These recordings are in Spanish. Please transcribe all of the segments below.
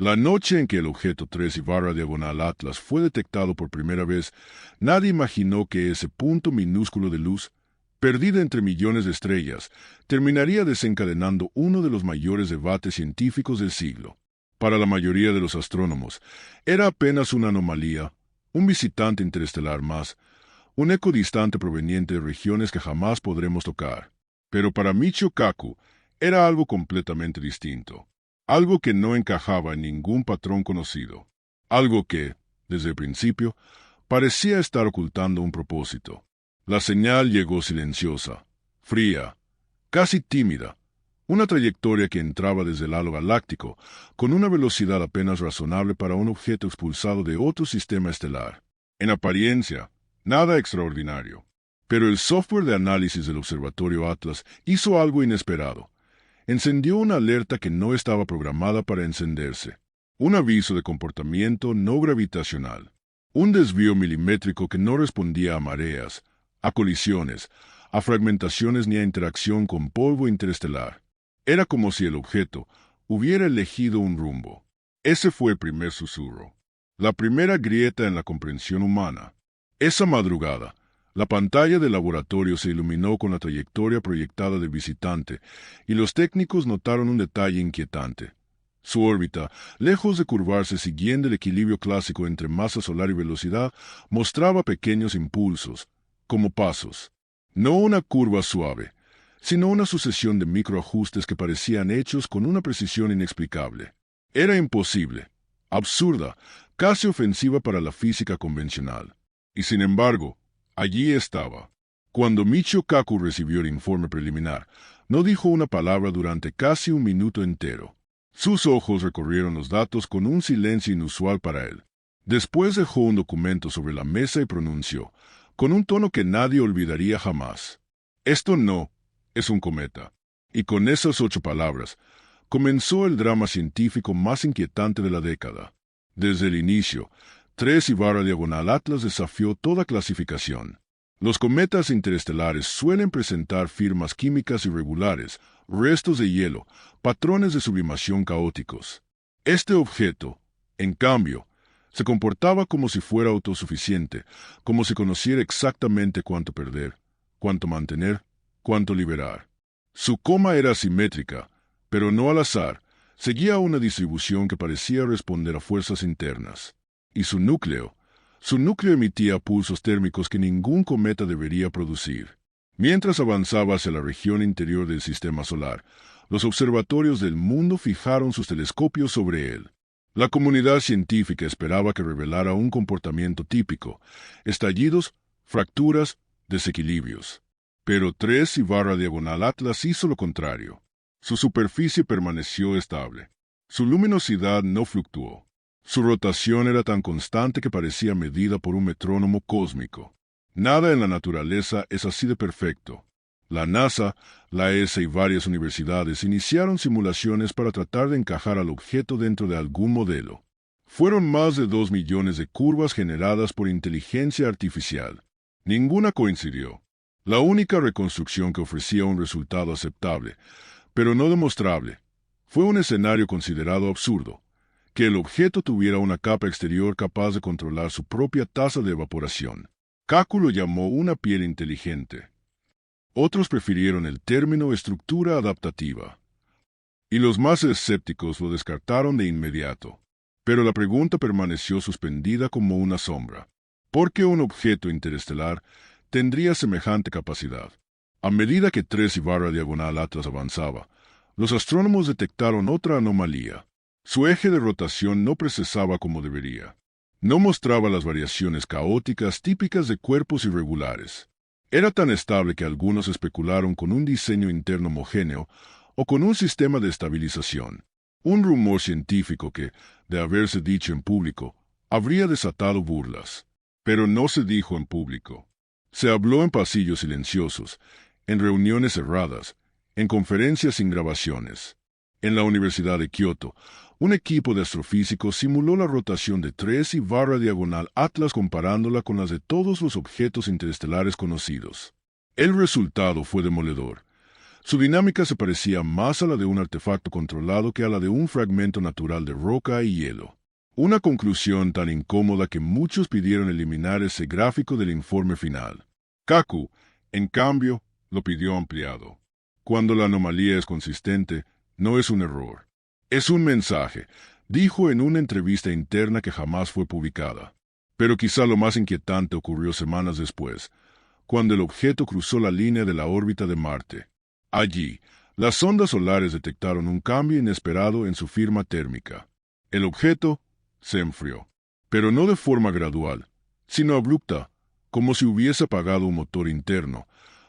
La noche en que el objeto 3/Atlas fue detectado por primera vez, nadie imaginó que ese punto minúsculo de luz, perdida entre millones de estrellas, terminaría desencadenando uno de los mayores debates científicos del siglo. Para la mayoría de los astrónomos, era apenas una anomalía, un visitante interestelar más, un eco distante proveniente de regiones que jamás podremos tocar. Pero para Michio Kaku, era algo completamente distinto. Algo que no encajaba en ningún patrón conocido. Algo que, desde el principio, parecía estar ocultando un propósito. La señal llegó silenciosa, fría, casi tímida. Una trayectoria que entraba desde el halo galáctico, con una velocidad apenas razonable para un objeto expulsado de otro sistema estelar. En apariencia, nada extraordinario. Pero el software de análisis del Observatorio Atlas hizo algo inesperado. Encendió una alerta que no estaba programada para encenderse. Un aviso de comportamiento no gravitacional. Un desvío milimétrico que no respondía a mareas, a colisiones, a fragmentaciones ni a interacción con polvo interestelar. Era como si el objeto hubiera elegido un rumbo. Ese fue el primer susurro. La primera grieta en la comprensión humana. Esa madrugada, la pantalla del laboratorio se iluminó con la trayectoria proyectada del visitante, y los técnicos notaron un detalle inquietante. Su órbita, lejos de curvarse siguiendo el equilibrio clásico entre masa solar y velocidad, mostraba pequeños impulsos, como pasos. No una curva suave, sino una sucesión de microajustes que parecían hechos con una precisión inexplicable. Era imposible, absurda, casi ofensiva para la física convencional. Y sin embargo, allí estaba. Cuando Michio Kaku recibió el informe preliminar, no dijo una palabra durante casi un minuto entero. Sus ojos recorrieron los datos con un silencio inusual para él. Después dejó un documento sobre la mesa y pronunció, con un tono que nadie olvidaría jamás: «Esto no es un cometa». Y con esas 8 palabras, comenzó el drama científico más inquietante de la década. Desde el inicio, 3/Atlas desafió toda clasificación. Los cometas interestelares suelen presentar firmas químicas irregulares, restos de hielo, patrones de sublimación caóticos. Este objeto, en cambio, se comportaba como si fuera autosuficiente, como si conociera exactamente cuánto perder, cuánto mantener, cuánto liberar. Su coma era simétrica, pero no al azar, seguía una distribución que parecía responder a fuerzas internas. Y su núcleo emitía pulsos térmicos que ningún cometa debería producir. Mientras avanzaba hacia la región interior del sistema solar, los observatorios del mundo fijaron sus telescopios sobre él. La comunidad científica esperaba que revelara un comportamiento típico: estallidos, fracturas, desequilibrios. Pero 3/Atlas hizo lo contrario. Su superficie permaneció estable. Su luminosidad no fluctuó. Su rotación era tan constante que parecía medida por un metrónomo cósmico. Nada en la naturaleza es así de perfecto. La NASA, la ESA y varias universidades iniciaron simulaciones para tratar de encajar al objeto dentro de algún modelo. Fueron más de 2 millones de curvas generadas por inteligencia artificial. Ninguna coincidió. La única reconstrucción que ofrecía un resultado aceptable, pero no demostrable, fue un escenario considerado absurdo: que el objeto tuviera una capa exterior capaz de controlar su propia tasa de evaporación. Kaku lo llamó una piel inteligente. Otros prefirieron el término estructura adaptativa. Y los más escépticos lo descartaron de inmediato. Pero la pregunta permaneció suspendida como una sombra. ¿Por qué un objeto interestelar tendría semejante capacidad? A medida que 3/Atlas avanzaba, los astrónomos detectaron otra anomalía. Su eje de rotación no precesaba como debería. No mostraba las variaciones caóticas típicas de cuerpos irregulares. Era tan estable que algunos especularon con un diseño interno homogéneo o con un sistema de estabilización. Un rumor científico que, de haberse dicho en público, habría desatado burlas. Pero no se dijo en público. Se habló en pasillos silenciosos, en reuniones cerradas, en conferencias sin grabaciones. En la Universidad de Kioto, un equipo de astrofísicos simuló la rotación de 3/Atlas comparándola con las de todos los objetos interestelares conocidos. El resultado fue demoledor. Su dinámica se parecía más a la de un artefacto controlado que a la de un fragmento natural de roca y hielo. Una conclusión tan incómoda que muchos pidieron eliminar ese gráfico del informe final. Kaku, en cambio, lo pidió ampliado. Cuando la anomalía es consistente, no es un error. Es un mensaje, dijo en una entrevista interna que jamás fue publicada. Pero quizá lo más inquietante ocurrió semanas después, cuando el objeto cruzó la línea de la órbita de Marte. Allí, las sondas solares detectaron un cambio inesperado en su firma térmica. El objeto se enfrió, pero no de forma gradual, sino abrupta, como si hubiese apagado un motor interno,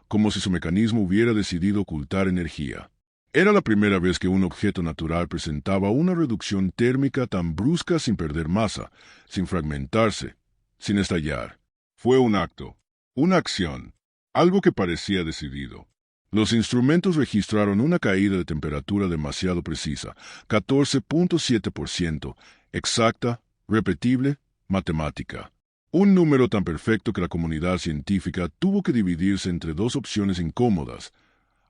como si su mecanismo hubiera decidido ocultar energía. Era la primera vez que un objeto natural presentaba una reducción térmica tan brusca sin perder masa, sin fragmentarse, sin estallar. Fue un acto, una acción, algo que parecía decidido. Los instrumentos registraron una caída de temperatura demasiado precisa, 14.7%, exacta, repetible, matemática. Un número tan perfecto que la comunidad científica tuvo que dividirse entre dos opciones incómodas: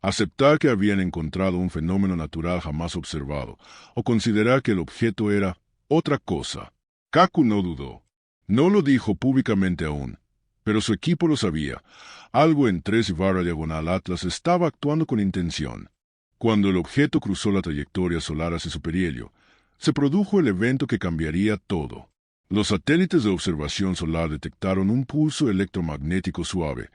aceptar que habían encontrado un fenómeno natural jamás observado, o considerar que el objeto era otra cosa. Kaku no dudó. No lo dijo públicamente aún, pero su equipo lo sabía. Algo en 3/Atlas estaba actuando con intención. Cuando el objeto cruzó la trayectoria solar hacia su perihelio, se produjo el evento que cambiaría todo. Los satélites de observación solar detectaron un pulso electromagnético suave,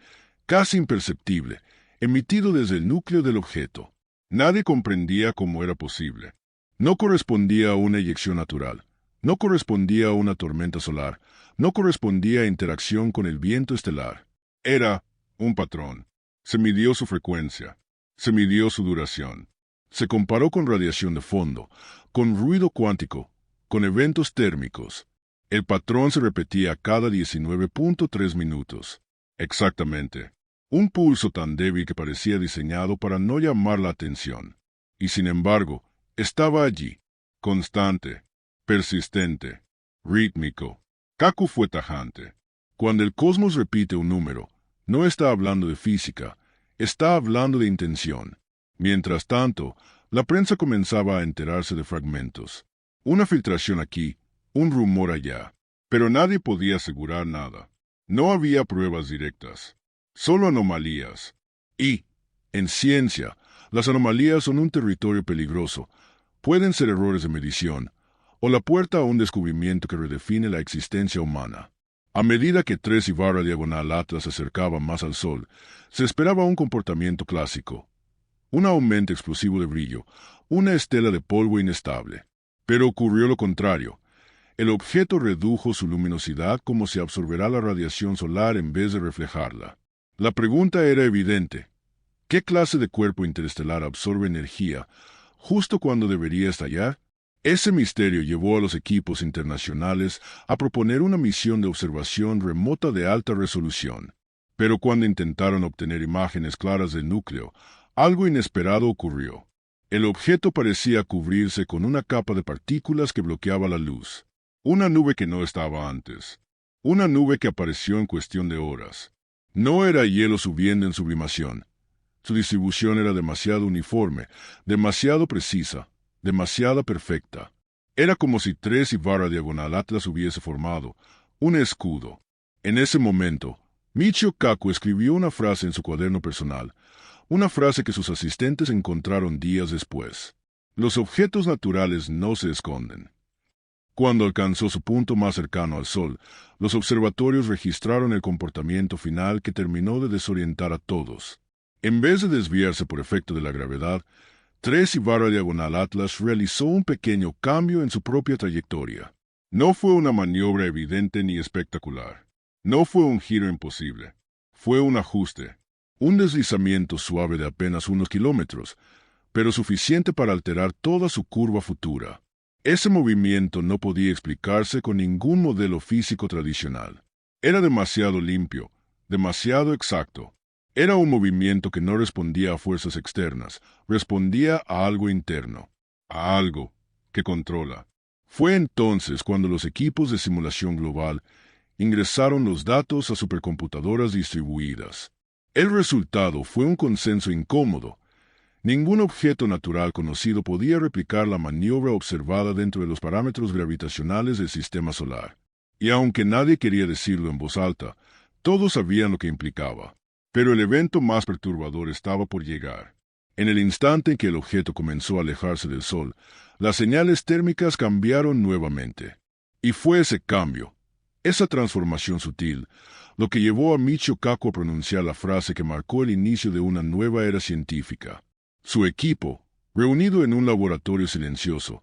casi imperceptible, emitido desde el núcleo del objeto. Nadie comprendía cómo era posible. No correspondía a una eyección natural, no correspondía a una tormenta solar, no correspondía a interacción con el viento estelar. Era un patrón. Se midió su frecuencia, se midió su duración. Se comparó con radiación de fondo, con ruido cuántico, con eventos térmicos. El patrón se repetía cada 19.3 minutos. Exactamente. Un pulso tan débil que parecía diseñado para no llamar la atención. Y sin embargo, estaba allí, constante, persistente, rítmico. Kaku fue tajante. Cuando el cosmos repite un número, no está hablando de física, está hablando de intención. Mientras tanto, la prensa comenzaba a enterarse de fragmentos. Una filtración aquí, un rumor allá. Pero nadie podía asegurar nada. No había pruebas directas, solo anomalías. Y, en ciencia, las anomalías son un territorio peligroso. Pueden ser errores de medición, o la puerta a un descubrimiento que redefine la existencia humana. A medida que 3/Atlas se acercaba más al Sol, se esperaba un comportamiento clásico. Un aumento explosivo de brillo, una estela de polvo inestable. Pero ocurrió lo contrario. El objeto redujo su luminosidad como si absorberá la radiación solar en vez de reflejarla. La pregunta era evidente. ¿Qué clase de cuerpo interestelar absorbe energía justo cuando debería estallar? Ese misterio llevó a los equipos internacionales a proponer una misión de observación remota de alta resolución. Pero cuando intentaron obtener imágenes claras del núcleo, algo inesperado ocurrió. El objeto parecía cubrirse con una capa de partículas que bloqueaba la luz. Una nube que no estaba antes. Una nube que apareció en cuestión de horas. No era hielo subiendo en sublimación. Su distribución era demasiado uniforme, demasiado precisa, demasiado perfecta. Era como si 3/Atlas hubiese formado un escudo. En ese momento, Michio Kaku escribió una frase en su cuaderno personal, una frase que sus asistentes encontraron días después. Los objetos naturales no se esconden. Cuando alcanzó su punto más cercano al Sol, los observatorios registraron el comportamiento final que terminó de desorientar a todos. En vez de desviarse por efecto de la gravedad, 3/Atlas realizó un pequeño cambio en su propia trayectoria. No fue una maniobra evidente ni espectacular. No fue un giro imposible. Fue un ajuste. Un deslizamiento suave de apenas unos kilómetros, pero suficiente para alterar toda su curva futura. Ese movimiento no podía explicarse con ningún modelo físico tradicional. Era demasiado limpio, demasiado exacto. Era un movimiento que no respondía a fuerzas externas, respondía a algo interno, a algo que controla. Fue entonces cuando los equipos de simulación global ingresaron los datos a supercomputadoras distribuidas. El resultado fue un consenso incómodo. Ningún objeto natural conocido podía replicar la maniobra observada dentro de los parámetros gravitacionales del sistema solar. Y aunque nadie quería decirlo en voz alta, todos sabían lo que implicaba. Pero el evento más perturbador estaba por llegar. En el instante en que el objeto comenzó a alejarse del Sol, las señales térmicas cambiaron nuevamente. Y fue ese cambio, esa transformación sutil, lo que llevó a Michio Kaku a pronunciar la frase que marcó el inicio de una nueva era científica. Su equipo, reunido en un laboratorio silencioso,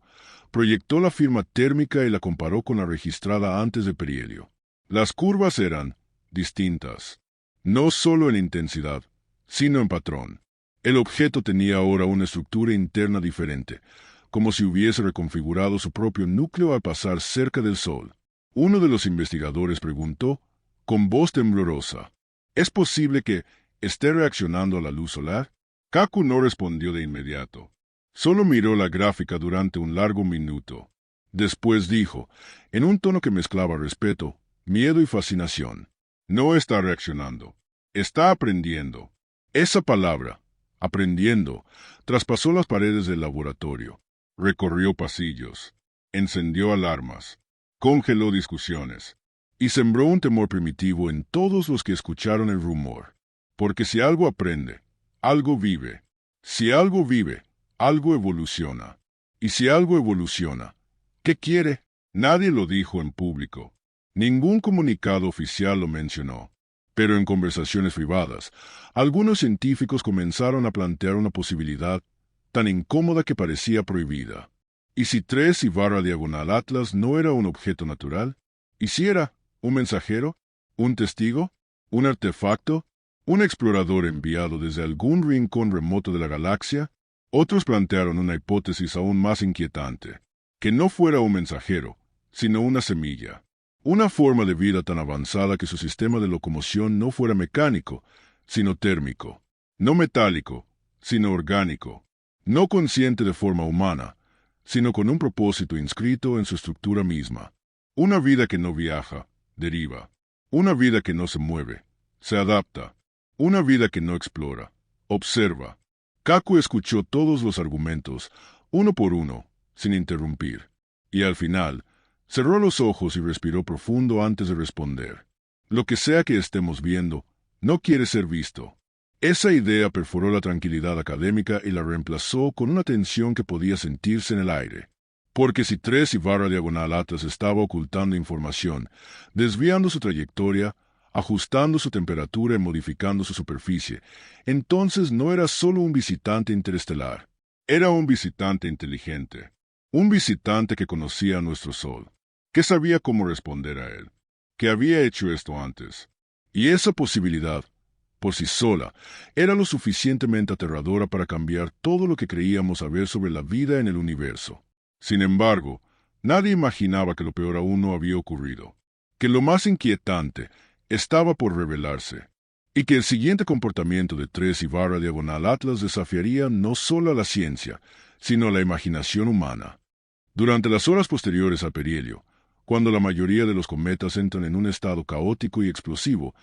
proyectó la firma térmica y la comparó con la registrada antes de perihelio. Las curvas eran distintas, no solo en intensidad, sino en patrón. El objeto tenía ahora una estructura interna diferente, como si hubiese reconfigurado su propio núcleo al pasar cerca del Sol. Uno de los investigadores preguntó, con voz temblorosa, ¿es posible que esté reaccionando a la luz solar? Kaku no respondió de inmediato. Solo miró la gráfica durante un largo minuto. Después dijo, en un tono que mezclaba respeto, miedo y fascinación, no está reaccionando, está aprendiendo. Esa palabra, aprendiendo, traspasó las paredes del laboratorio, recorrió pasillos, encendió alarmas, congeló discusiones, y sembró un temor primitivo en todos los que escucharon el rumor. Porque si algo aprende, algo vive. Si algo vive, algo evoluciona. Y si algo evoluciona, ¿qué quiere? Nadie lo dijo en público. Ningún comunicado oficial lo mencionó. Pero en conversaciones privadas, algunos científicos comenzaron a plantear una posibilidad tan incómoda que parecía prohibida. ¿Y si 3/diagonal Atlas no era un objeto natural? ¿Y si era un mensajero? ¿Un testigo? ¿Un artefacto? ¿Un explorador enviado desde algún rincón remoto de la galaxia? Otros plantearon una hipótesis aún más inquietante, que no fuera un mensajero, sino una semilla. Una forma de vida tan avanzada que su sistema de locomoción no fuera mecánico, sino térmico. No metálico, sino orgánico. No consciente de forma humana, sino con un propósito inscrito en su estructura misma. Una vida que no viaja, deriva. Una vida que no se mueve, se adapta. Una vida que no explora, observa. Kaku escuchó todos los argumentos, uno por uno, sin interrumpir. Y al final, cerró los ojos y respiró profundo antes de responder. Lo que sea que estemos viendo, no quiere ser visto. Esa idea perforó la tranquilidad académica y la reemplazó con una tensión que podía sentirse en el aire. Porque si 3/diagonal Atlas estaba ocultando información, desviando su trayectoria, ajustando su temperatura y modificando su superficie, entonces no era solo un visitante interestelar. Era un visitante inteligente. Un visitante que conocía a nuestro Sol, que sabía cómo responder a él, que había hecho esto antes. Y esa posibilidad, por sí sola, era lo suficientemente aterradora para cambiar todo lo que creíamos saber sobre la vida en el universo. Sin embargo, nadie imaginaba que lo peor aún no había ocurrido, que lo más inquietante estaba por revelarse, y que el siguiente comportamiento de 3/diagonal Atlas desafiaría no solo a la ciencia, sino a la imaginación humana. Durante las horas posteriores al perihelio, cuando la mayoría de los cometas entran en un estado caótico y explosivo,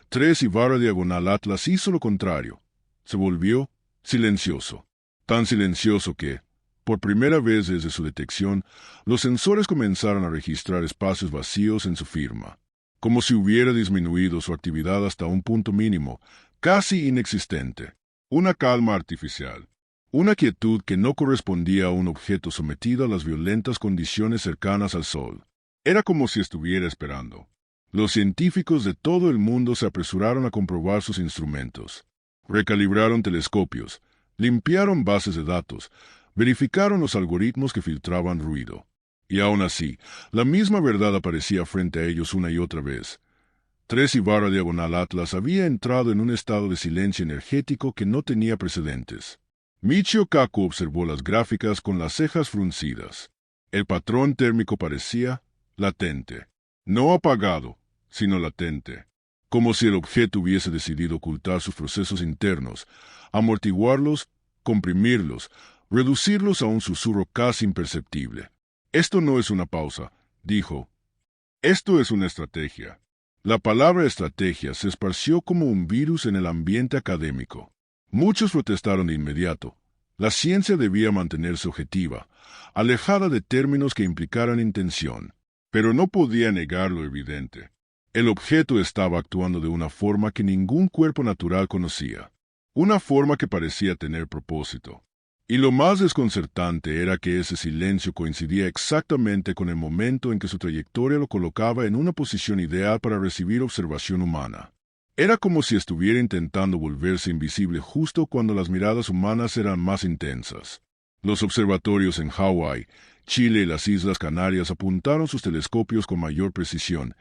3/diagonal Atlas hizo lo contrario. Se volvió silencioso. Tan silencioso que, por primera vez desde su detección, los sensores comenzaron a registrar espacios vacíos en su firma, como si hubiera disminuido su actividad hasta un punto mínimo, casi inexistente. Una calma artificial. Una quietud que no correspondía a un objeto sometido a las violentas condiciones cercanas al Sol. Era como si estuviera esperando. Los científicos de todo el mundo se apresuraron a comprobar sus instrumentos. Recalibraron telescopios, limpiaron bases de datos, verificaron los algoritmos que filtraban ruido. Y aún así, la misma verdad aparecía frente a ellos una y otra vez. 3/diagonal Atlas había entrado en un estado de silencio energético que no tenía precedentes. Michio Kaku observó las gráficas con las cejas fruncidas. El patrón térmico parecía latente. No apagado, sino latente. Como si el objeto hubiese decidido ocultar sus procesos internos, amortiguarlos, comprimirlos, reducirlos a un susurro casi imperceptible. Esto no es una pausa, dijo. Esto es una estrategia. La palabra estrategia se esparció como un virus en el ambiente académico. Muchos protestaron de inmediato, La ciencia debía mantenerse objetiva, alejada de términos que implicaran intención. Pero no podía negar lo evidente. El objeto estaba actuando de una forma que ningún cuerpo natural conocía. Una forma que parecía tener propósito. Y lo más desconcertante era que ese silencio coincidía exactamente con el momento en que su trayectoria lo colocaba en una posición ideal para recibir observación humana. Era como si estuviera intentando volverse invisible justo cuando las miradas humanas eran más intensas. Los observatorios en Hawái, Chile y las Islas Canarias apuntaron sus telescopios con mayor precisión,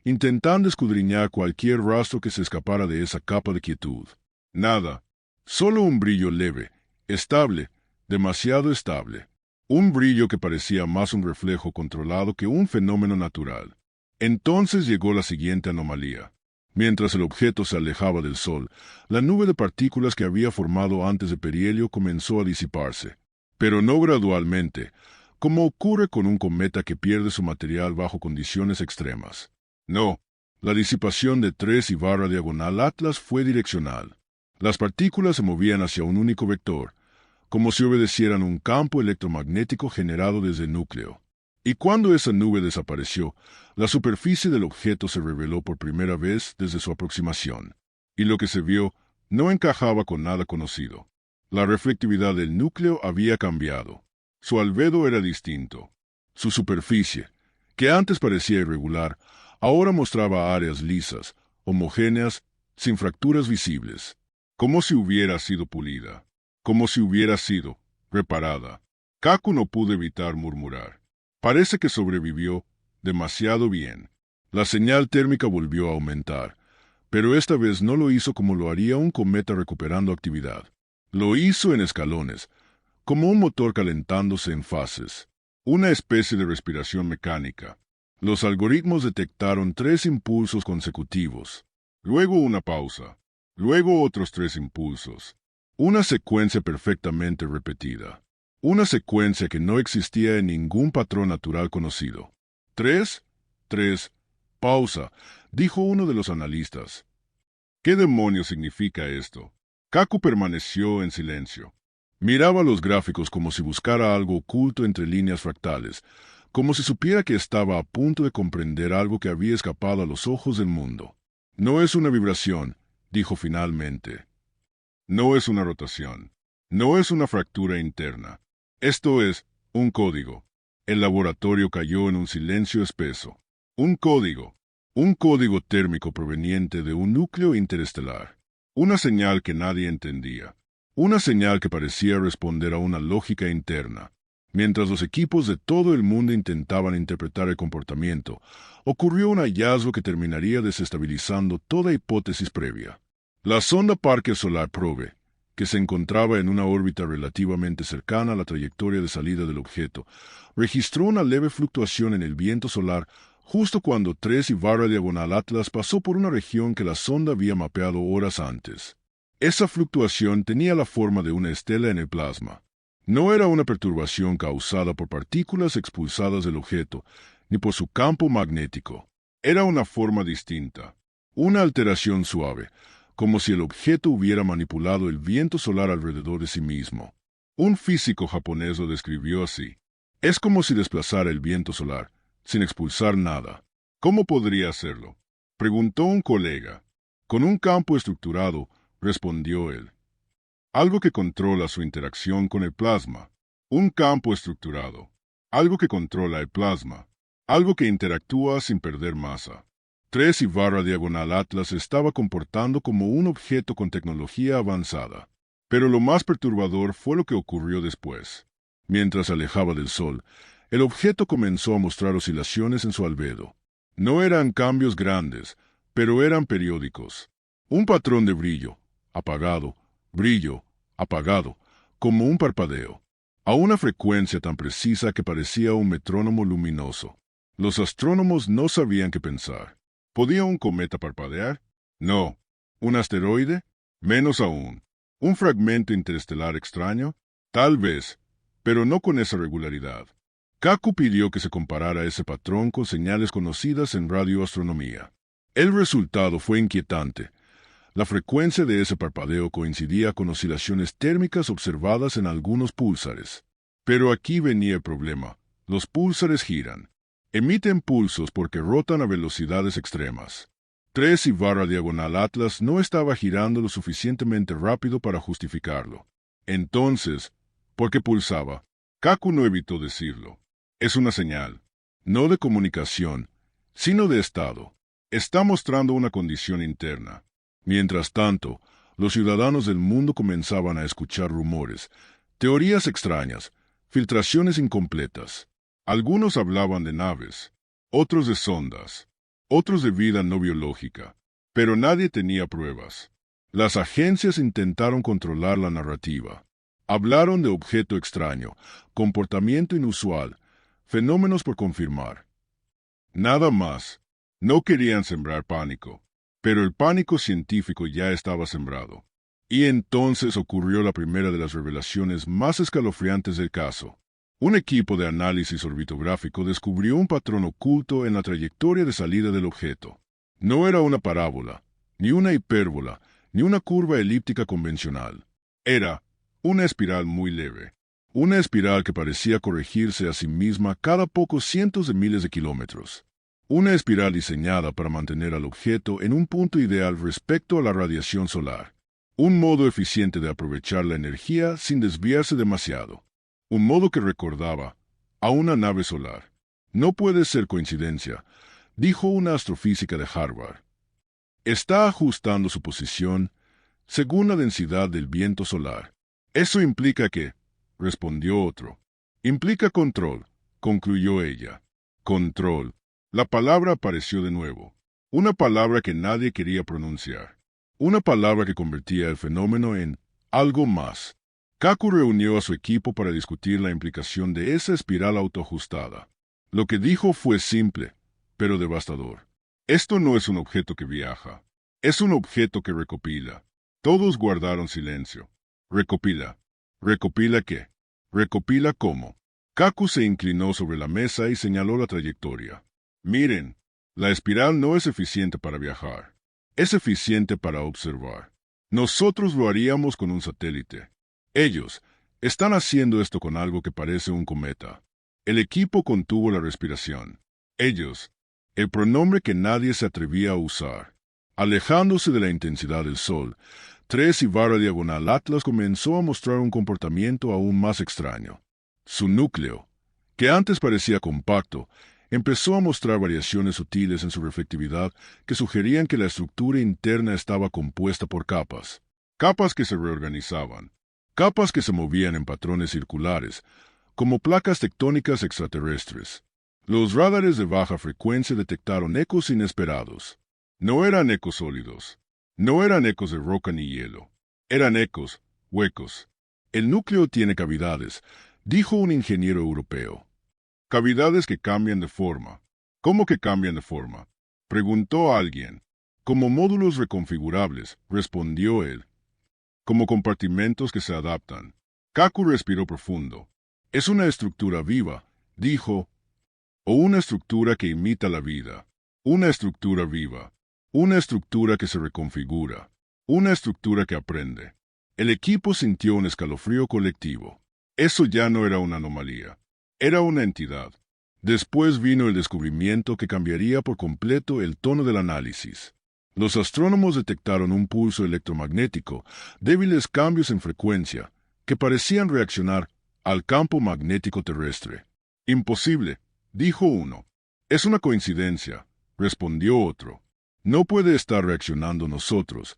intentando escudriñar cualquier rastro que se escapara de esa capa de quietud. Nada, solo un brillo leve, estable, demasiado estable. Un brillo que parecía más un reflejo controlado que un fenómeno natural. Entonces llegó la siguiente anomalía. Mientras el objeto se alejaba del Sol, la nube de partículas que había formado antes de perihelio comenzó a disiparse. Pero no gradualmente, como ocurre con un cometa que pierde su material bajo condiciones extremas. No, la disipación de 3/diagonal Atlas fue direccional. Las partículas se movían hacia un único vector, como si obedecieran un campo electromagnético generado desde el núcleo. Y cuando esa nube desapareció, la superficie del objeto se reveló por primera vez desde su aproximación. Y lo que se vio no encajaba con nada conocido. La reflectividad del núcleo había cambiado. Su albedo era distinto. Su superficie, que antes parecía irregular, ahora mostraba áreas lisas, homogéneas, sin fracturas visibles, como si hubiera sido pulida, como si hubiera sido reparada. Kaku no pudo evitar murmurar. Parece que sobrevivió demasiado bien. La señal térmica volvió a aumentar, pero esta vez no lo hizo como lo haría un cometa recuperando actividad. Lo hizo en escalones, como un motor calentándose en fases, una especie de respiración mecánica. Los algoritmos detectaron 3 impulsos consecutivos, luego una pausa, luego otros 3 impulsos. Una secuencia perfectamente repetida. Una secuencia que no existía en ningún patrón natural conocido. 3, 3, pausa, dijo uno de los analistas. ¿Qué demonios significa esto? Kaku permaneció en silencio. Miraba los gráficos como si buscara algo oculto entre líneas fractales, como si supiera que estaba a punto de comprender algo que había escapado a los ojos del mundo. No es una vibración, dijo finalmente. No es una rotación. No es una fractura interna. Esto es un código. El laboratorio cayó en un silencio espeso. Un código térmico proveniente de un núcleo interestelar. Una señal que nadie entendía. Una señal que parecía responder a una lógica interna. Mientras los equipos de todo el mundo intentaban interpretar el comportamiento, ocurrió un hallazgo que terminaría desestabilizando toda hipótesis previa. La sonda Parker Solar Probe, que se encontraba en una órbita relativamente cercana a la trayectoria de salida del objeto, registró una leve fluctuación en el viento solar justo cuando 3/diagonal Atlas pasó por una región que la sonda había mapeado horas antes. Esa fluctuación tenía la forma de una estela en el plasma. No era una perturbación causada por partículas expulsadas del objeto, ni por su campo magnético. Era una forma distinta, una alteración suave, como si el objeto hubiera manipulado el viento solar alrededor de sí mismo. Un físico japonés lo describió así. Es como si desplazara el viento solar, sin expulsar nada. ¿Cómo podría hacerlo?, preguntó un colega. Con un campo estructurado, respondió él. Algo que controla su interacción con el plasma. Un campo estructurado. Algo que controla el plasma. Algo que interactúa sin perder masa. 3/diagonal Atlas estaba comportando como un objeto con tecnología avanzada. Pero lo más perturbador fue lo que ocurrió después. Mientras se alejaba del Sol, el objeto comenzó a mostrar oscilaciones en su albedo. No eran cambios grandes, pero eran periódicos. Un patrón de brillo, apagado, brillo, apagado, como un parpadeo, a una frecuencia tan precisa que parecía un metrónomo luminoso. Los astrónomos no sabían qué pensar. ¿Podía un cometa parpadear? No. ¿Un asteroide? Menos aún. ¿Un fragmento interestelar extraño? Tal vez, pero no con esa regularidad. Kaku pidió que se comparara ese patrón con señales conocidas en radioastronomía. El resultado fue inquietante. La frecuencia de ese parpadeo coincidía con oscilaciones térmicas observadas en algunos púlsares. Pero aquí venía el problema. Los púlsares giran. Emiten pulsos porque rotan a velocidades extremas. 3/diagonal Atlas no estaba girando lo suficientemente rápido para justificarlo. Entonces, ¿por qué pulsaba? Kaku no evitó decirlo. Es una señal, no de comunicación, sino de estado. Está mostrando una condición interna. Mientras tanto, los ciudadanos del mundo comenzaban a escuchar rumores, teorías extrañas, filtraciones incompletas. Algunos hablaban de naves, otros de sondas, otros de vida no biológica, pero nadie tenía pruebas. Las agencias intentaron controlar la narrativa. Hablaron de objeto extraño, comportamiento inusual, fenómenos por confirmar. Nada más. No querían sembrar pánico, pero el pánico científico ya estaba sembrado. Y entonces ocurrió la primera de las revelaciones más escalofriantes del caso. Un equipo de análisis orbitográfico descubrió un patrón oculto en la trayectoria de salida del objeto. No era una parábola, ni una hipérbola, ni una curva elíptica convencional. Era una espiral muy leve. Una espiral que parecía corregirse a sí misma cada pocos cientos de miles de kilómetros. Una espiral diseñada para mantener al objeto en un punto ideal respecto a la radiación solar. Un modo eficiente de aprovechar la energía sin desviarse demasiado. Un modo que recordaba a una nave solar. No puede ser coincidencia, dijo una astrofísica de Harvard. Está ajustando su posición según la densidad del viento solar. Eso implica que, respondió otro. Implica control, concluyó ella. Control. La palabra apareció de nuevo. Una palabra que nadie quería pronunciar. Una palabra que convertía el fenómeno en algo más. Kaku reunió a su equipo para discutir la implicación de esa espiral autoajustada. Lo que dijo fue simple, pero devastador. Esto no es un objeto que viaja. Es un objeto que recopila. Todos guardaron silencio. ¿Recopila? ¿Recopila qué? ¿Recopila cómo? Kaku se inclinó sobre la mesa y señaló la trayectoria. Miren, la espiral no es eficiente para viajar. Es eficiente para observar. Nosotros lo haríamos con un satélite. Ellos están haciendo esto con algo que parece un cometa. El equipo contuvo la respiración. Ellos, el pronombre que nadie se atrevía a usar. Alejándose de la intensidad del Sol, 3/diagonal Atlas comenzó a mostrar un comportamiento aún más extraño. Su núcleo, que antes parecía compacto, empezó a mostrar variaciones sutiles en su reflectividad que sugerían que la estructura interna estaba compuesta por capas. Capas que se reorganizaban. Capas que se movían en patrones circulares, como placas tectónicas extraterrestres. Los radares de baja frecuencia detectaron ecos inesperados. No eran ecos sólidos. No eran ecos de roca ni hielo. Eran ecos, huecos. El núcleo tiene cavidades, dijo un ingeniero europeo. Cavidades que cambian de forma. ¿Cómo que cambian de forma? Preguntó alguien. Como módulos reconfigurables, respondió él. Como compartimentos que se adaptan. Kaku respiró profundo. Es una estructura viva, dijo, o una estructura que imita la vida. Una estructura viva. Una estructura que se reconfigura. Una estructura que aprende. El equipo sintió un escalofrío colectivo. Eso ya no era una anomalía. Era una entidad. Después vino el descubrimiento que cambiaría por completo el tono del análisis. Los astrónomos detectaron un pulso electromagnético, débiles cambios en frecuencia, que parecían reaccionar al campo magnético terrestre. Imposible, dijo uno. Es una coincidencia, respondió otro. No puede estar reaccionando nosotros,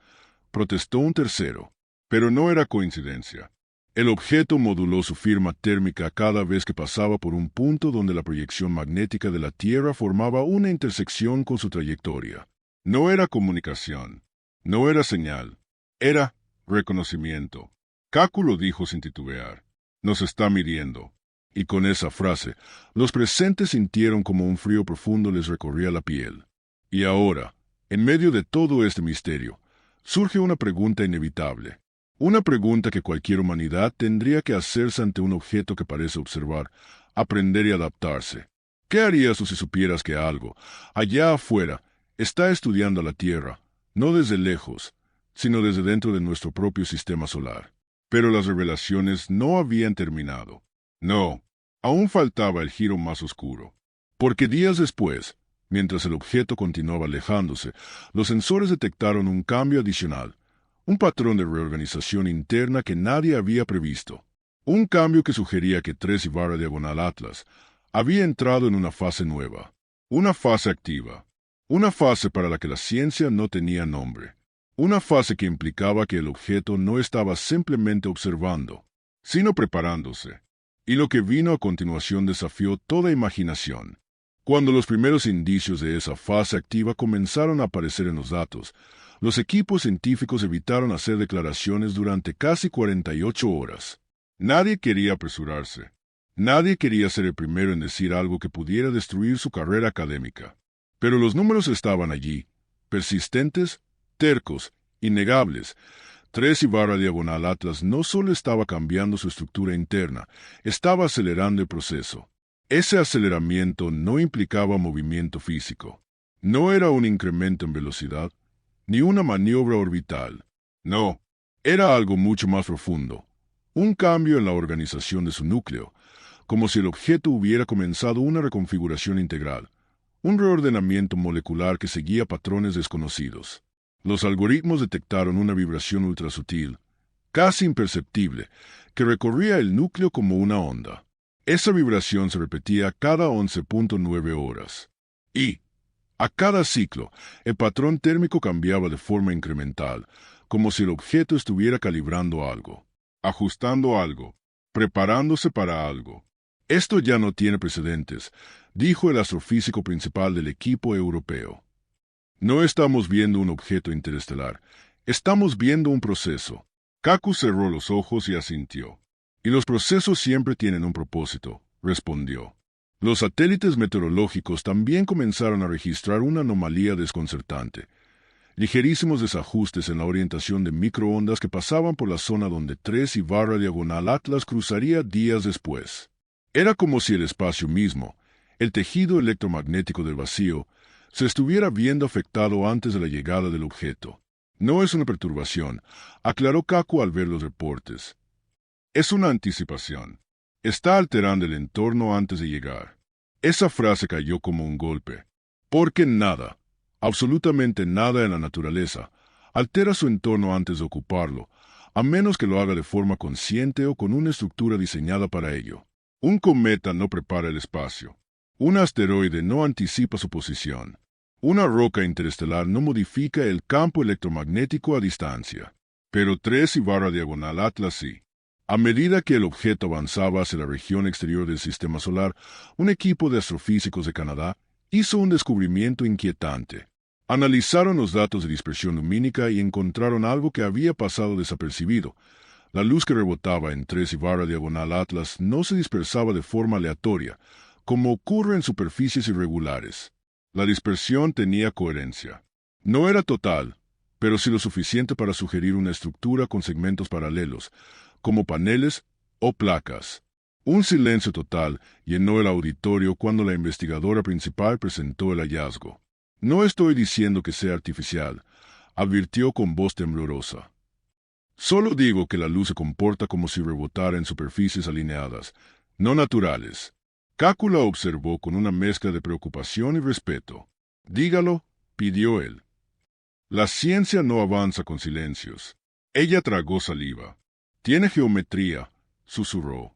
protestó un tercero. Pero no era coincidencia. El objeto moduló su firma térmica cada vez que pasaba por un punto donde la proyección magnética de la Tierra formaba una intersección con su trayectoria. No era comunicación, no era señal, era reconocimiento. Kaku lo dijo sin titubear. Nos está midiendo. Y con esa frase, los presentes sintieron como un frío profundo les recorría la piel. Y ahora, en medio de todo este misterio, surge una pregunta inevitable. Una pregunta que cualquier humanidad tendría que hacerse ante un objeto que parece observar, aprender y adaptarse. ¿Qué harías tú si supieras que algo, allá afuera, está estudiando la Tierra, no desde lejos, sino desde dentro de nuestro propio sistema solar. Pero las revelaciones no habían terminado. No, aún faltaba el giro más oscuro. Porque días después, mientras el objeto continuaba alejándose, los sensores detectaron un cambio adicional, un patrón de reorganización interna que nadie había previsto. Un cambio que sugería que 3 Ibarra diagonal Atlas había entrado en una fase nueva, una fase activa, una fase para la que la ciencia no tenía nombre, una fase que implicaba que el objeto no estaba simplemente observando, sino preparándose. Y lo que vino a continuación desafió toda imaginación. Cuando los primeros indicios de esa fase activa comenzaron a aparecer en los datos, los equipos científicos evitaron hacer declaraciones durante casi 48 horas. Nadie quería apresurarse. Nadie quería ser el primero en decir algo que pudiera destruir su carrera académica. Pero los números estaban allí, persistentes, tercos, innegables. 3 Ibarra diagonal Atlas no solo estaba cambiando su estructura interna, estaba acelerando el proceso. Ese aceleramiento no implicaba movimiento físico. No era un incremento en velocidad, ni una maniobra orbital. No, era algo mucho más profundo. Un cambio en la organización de su núcleo, como si el objeto hubiera comenzado una reconfiguración integral, un reordenamiento molecular que seguía patrones desconocidos. Los algoritmos detectaron una vibración ultrasutil, casi imperceptible, que recorría el núcleo como una onda. Esa vibración se repetía cada 11.9 horas. Y, a cada ciclo, el patrón térmico cambiaba de forma incremental, como si el objeto estuviera calibrando algo, ajustando algo, preparándose para algo. Esto ya no tiene precedentes, dijo el astrofísico principal del equipo europeo. No estamos viendo un objeto interestelar, estamos viendo un proceso. Kaku cerró los ojos y asintió. Y los procesos siempre tienen un propósito, respondió. Los satélites meteorológicos también comenzaron a registrar una anomalía desconcertante. Ligerísimos desajustes en la orientación de microondas que pasaban por la zona donde 3 Ibarra diagonal Atlas cruzaría días después. Era como si el espacio mismo, el tejido electromagnético del vacío, se estuviera viendo afectado antes de la llegada del objeto. No es una perturbación, aclaró Kaku al ver los reportes. Es una anticipación. Está alterando el entorno antes de llegar. Esa frase cayó como un golpe. Porque nada, absolutamente nada en la naturaleza, altera su entorno antes de ocuparlo, a menos que lo haga de forma consciente o con una estructura diseñada para ello. Un cometa no prepara el espacio. Un asteroide no anticipa su posición. Una roca interestelar no modifica el campo electromagnético a distancia. Pero 3 Ibarra diagonal Atlas sí. A medida que el objeto avanzaba hacia la región exterior del sistema solar, un equipo de astrofísicos de Canadá hizo un descubrimiento inquietante. Analizaron los datos de dispersión lumínica y encontraron algo que había pasado desapercibido. La luz que rebotaba en 3 Ibarra diagonal Atlas no se dispersaba de forma aleatoria, como ocurre en superficies irregulares. La dispersión tenía coherencia. No era total, pero sí lo suficiente para sugerir una estructura con segmentos paralelos, como paneles o placas. Un silencio total llenó el auditorio cuando la investigadora principal presentó el hallazgo. No estoy diciendo que sea artificial, advirtió con voz temblorosa. Solo digo que la luz se comporta como si rebotara en superficies alineadas, no naturales. Kaku la observó con una mezcla de preocupación y respeto. Dígalo, pidió él. La ciencia no avanza con silencios. Ella tragó saliva. Tiene geometría, susurró.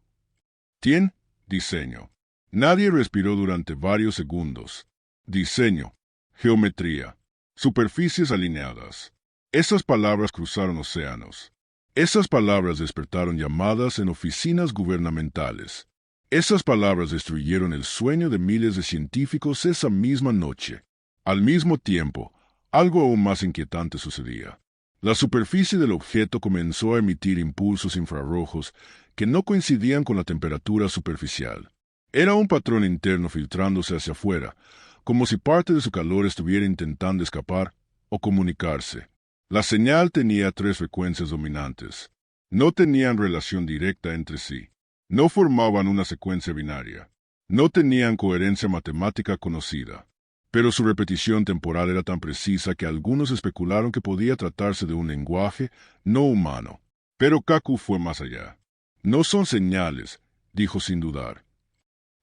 Tiene diseño. Nadie respiró durante varios segundos. Diseño, geometría, superficies alineadas. Esas palabras cruzaron océanos. Esas palabras despertaron llamadas en oficinas gubernamentales. Esas palabras destruyeron el sueño de miles de científicos esa misma noche. Al mismo tiempo, algo aún más inquietante sucedía. La superficie del objeto comenzó a emitir impulsos infrarrojos que no coincidían con la temperatura superficial. Era un patrón interno filtrándose hacia afuera, como si parte de su calor estuviera intentando escapar o comunicarse. La señal tenía 3 frecuencias dominantes. No tenían relación directa entre sí. No formaban una secuencia binaria. No tenían coherencia matemática conocida. pero su repetición temporal era tan precisa que algunos especularon que podía tratarse de un lenguaje no humano. Pero Kaku fue más allá. No son señales, dijo sin dudar.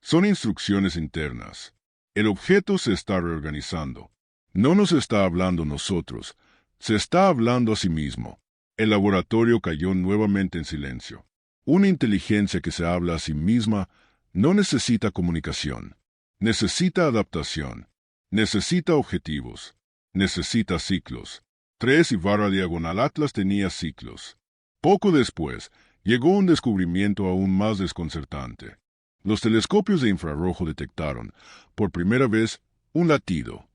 Son instrucciones internas. El objeto se está reorganizando. No nos está hablando nosotros, se está hablando a sí mismo. El laboratorio cayó nuevamente en silencio. Una inteligencia que se habla a sí misma no necesita comunicación. Necesita adaptación. Necesita objetivos. Necesita ciclos. 3/diagonal Atlas tenía ciclos. Poco después, llegó un descubrimiento aún más desconcertante. Los telescopios de infrarrojo detectaron, por primera vez, un latido.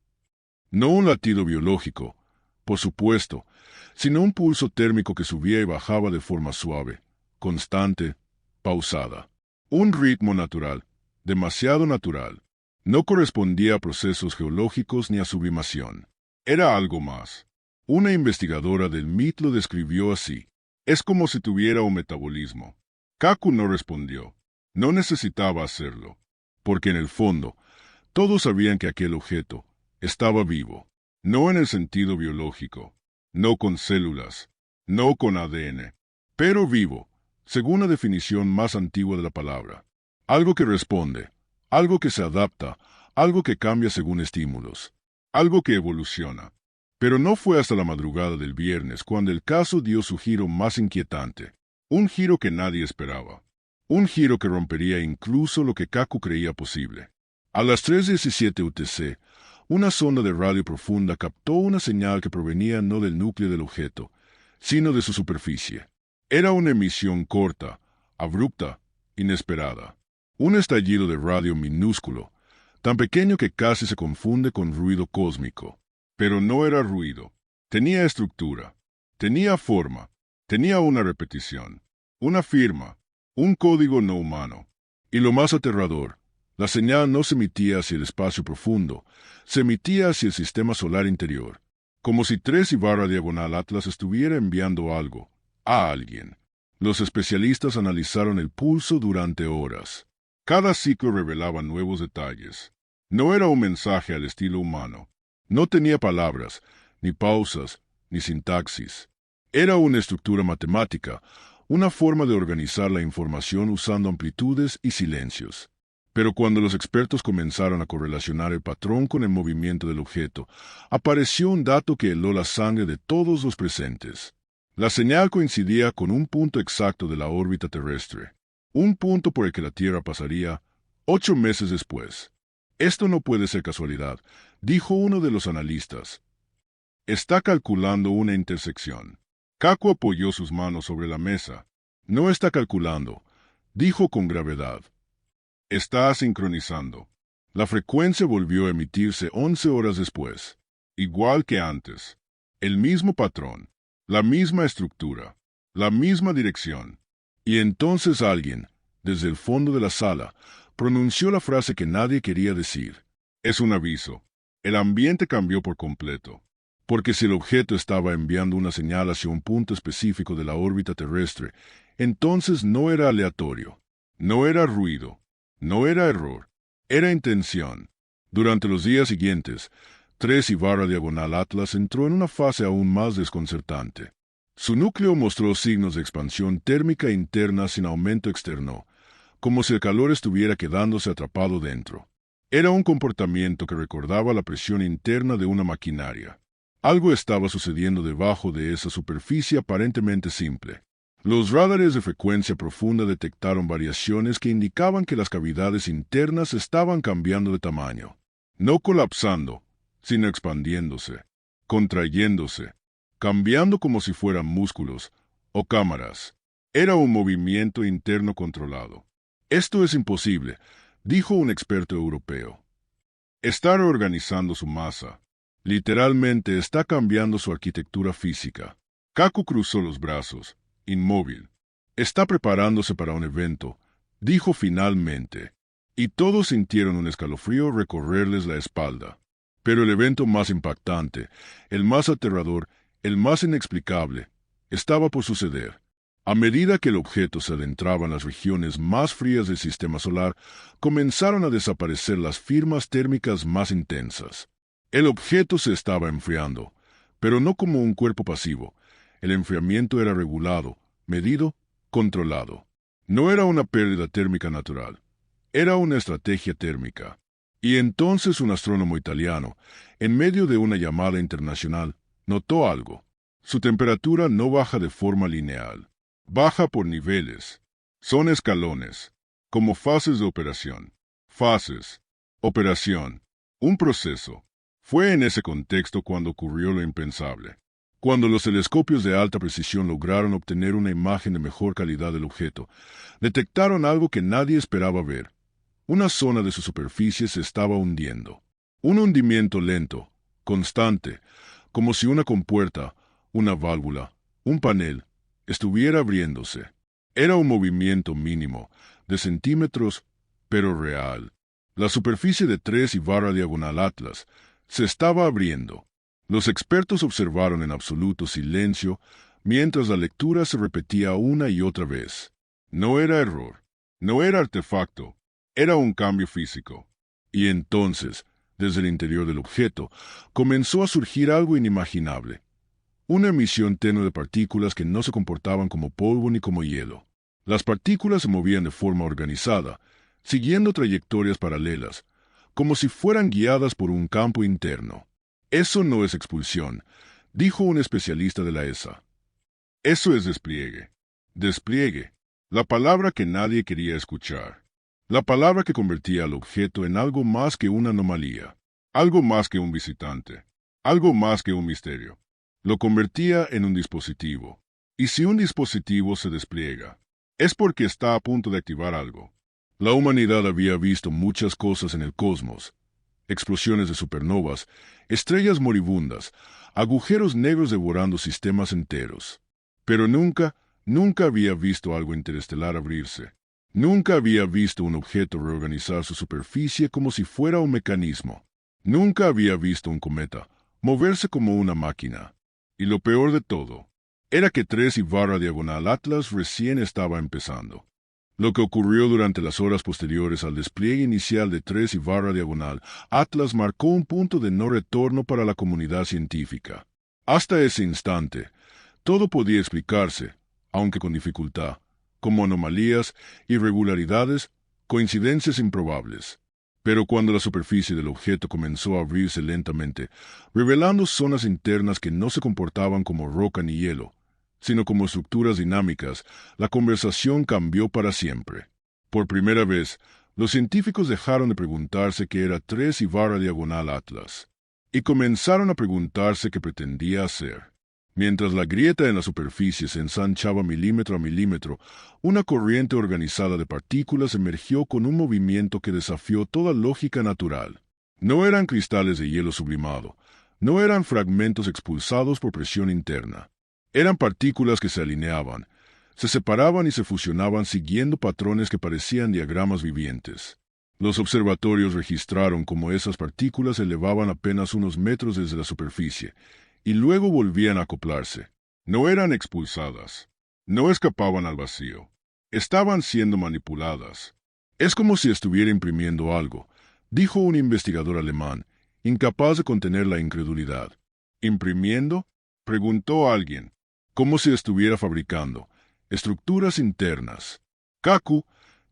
No un latido biológico, por supuesto, sino un pulso térmico que subía y bajaba de forma suave, constante, pausada. Un ritmo natural, demasiado natural. No correspondía a procesos geológicos ni a sublimación. Era algo más. Una investigadora del MIT lo describió así. Es como si tuviera un metabolismo. Kaku no respondió. No necesitaba hacerlo, porque en el fondo, todos sabían que aquel objeto estaba vivo, no en el sentido biológico, no con células, no con ADN, pero vivo, según la definición más antigua de la palabra. Algo que responde, algo que se adapta, algo que cambia según estímulos, algo que evoluciona. Pero no fue hasta la madrugada del viernes cuando el caso dio su giro más inquietante, un giro que nadie esperaba. Un giro que rompería incluso lo que Kaku creía posible. A las 3:17 UTC, una sonda de radio profunda captó una señal que provenía no del núcleo del objeto, sino de su superficie. Era una emisión corta, abrupta, inesperada. Un estallido de radio minúsculo, tan pequeño que casi se confunde con ruido cósmico. Pero no era ruido. Tenía estructura, tenía forma, tenía una repetición, una firma, un código no humano. Y lo más aterrador, la señal no se emitía hacia el espacio profundo, se emitía hacia el sistema solar interior, como si 3/diagonal Atlas estuviera enviando algo, a alguien. Los especialistas analizaron el pulso durante horas. Cada ciclo revelaba nuevos detalles. No era un mensaje al estilo humano. No tenía palabras, ni pausas, ni sintaxis. Era una estructura matemática, una forma de organizar la información usando amplitudes y silencios. Pero cuando los expertos comenzaron a correlacionar el patrón con el movimiento del objeto, apareció un dato que heló la sangre de todos los presentes. La señal coincidía con un punto exacto de la órbita terrestre, un punto por el que la Tierra pasaría 8 meses después. Esto no puede ser casualidad, dijo uno de los analistas. Está calculando una intersección. Kaku apoyó sus manos sobre la mesa. No está calculando, dijo con gravedad. Está sincronizando. La frecuencia volvió a emitirse 11 horas después. Igual que antes. El mismo patrón, la misma estructura, la misma dirección. Y entonces alguien, desde el fondo de la sala, pronunció la frase que nadie quería decir. Es un aviso. El ambiente cambió por completo. Porque si el objeto estaba enviando una señal hacia un punto específico de la órbita terrestre, entonces no era aleatorio, no era ruido, no era error, era intención. Durante los días siguientes, 3/diagonal Atlas entró en una fase aún más desconcertante. Su núcleo mostró signos de expansión térmica interna sin aumento externo, como si el calor estuviera quedándose atrapado dentro. Era un comportamiento que recordaba la presión interna de una maquinaria. Algo estaba sucediendo debajo de esa superficie aparentemente simple. Los radares de frecuencia profunda detectaron variaciones que indicaban que las cavidades internas estaban cambiando de tamaño. No colapsando, sino expandiéndose, contrayéndose, cambiando como si fueran músculos o cámaras. Era un movimiento interno controlado. Esto es imposible, dijo un experto europeo. Está reorganizando su masa. Literalmente está cambiando su arquitectura física. Kaku cruzó los brazos, inmóvil. Está preparándose para un evento, dijo finalmente. Y todos sintieron un escalofrío recorrerles la espalda. Pero el evento más impactante, el más aterrador, el más inexplicable, estaba por suceder. A medida que el objeto se adentraba en las regiones más frías del sistema solar, comenzaron a desaparecer las firmas térmicas más intensas. El objeto se estaba enfriando, pero no como un cuerpo pasivo. El enfriamiento era regulado, medido, controlado. No era una pérdida térmica natural, era una estrategia térmica. Y entonces un astrónomo italiano, en medio de una llamada internacional, notó algo. Su temperatura no baja de forma lineal. Baja por niveles. Son escalones, como fases de operación. Fases. Operación. Un proceso. Fue en ese contexto cuando ocurrió lo impensable. Cuando los telescopios de alta precisión lograron obtener una imagen de mejor calidad del objeto, detectaron algo que nadie esperaba ver. Una zona de su superficie se estaba hundiendo. Un hundimiento lento, constante, como si una compuerta, una válvula, un panel, estuviera abriéndose. Era un movimiento mínimo, de centímetros, pero real. La superficie de 3 y barra diagonal Atlas se estaba abriendo. Los expertos observaron en absoluto silencio mientras la lectura se repetía una y otra vez. No era error, no era artefacto, era un cambio físico. Y entonces, desde el interior del objeto, comenzó a surgir algo inimaginable. Una emisión tenue de partículas que no se comportaban como polvo ni como hielo. Las partículas se movían de forma organizada, siguiendo trayectorias paralelas, como si fueran guiadas por un campo interno. Eso no es expulsión, dijo un especialista de la ESA. Eso es despliegue. Despliegue, la palabra que nadie quería escuchar. La palabra que convertía al objeto en algo más que una anomalía, algo más que un visitante, algo más que un misterio. Lo convertía en un dispositivo. Y si un dispositivo se despliega, es porque está a punto de activar algo. La humanidad había visto muchas cosas en el cosmos. Explosiones de supernovas, estrellas moribundas, agujeros negros devorando sistemas enteros. Pero nunca había visto algo interestelar abrirse. Nunca había visto un objeto reorganizar su superficie como si fuera un mecanismo. Nunca había visto un cometa moverse como una máquina. Y lo peor de todo, era que 3 y barra diagonal Atlas recién estaba empezando. Lo que ocurrió durante las horas posteriores al despliegue inicial de 3 y barra diagonal Atlas marcó un punto de no retorno para la comunidad científica. Hasta ese instante, todo podía explicarse, aunque con dificultad, como anomalías, irregularidades, coincidencias improbables. Pero cuando la superficie del objeto comenzó a abrirse lentamente, revelando zonas internas que no se comportaban como roca ni hielo, sino como estructuras dinámicas, la conversación cambió para siempre. Por primera vez, los científicos dejaron de preguntarse qué era 3 y barra diagonal Atlas, y comenzaron a preguntarse qué pretendía hacer. Mientras la grieta en la superficie se ensanchaba milímetro a milímetro, una corriente organizada de partículas emergió con un movimiento que desafió toda lógica natural. No eran cristales de hielo sublimado, no eran fragmentos expulsados por presión interna. Eran partículas que se alineaban, se separaban y se fusionaban siguiendo patrones que parecían diagramas vivientes. Los observatorios registraron cómo esas partículas se elevaban apenas unos metros desde la superficie, y luego volvían a acoplarse. No eran expulsadas. No escapaban al vacío. Estaban siendo manipuladas. Es como si estuviera imprimiendo algo, dijo un investigador alemán, incapaz de contener la incredulidad. ¿Imprimiendo? Preguntó alguien. Como si estuviera fabricando estructuras internas. Kaku,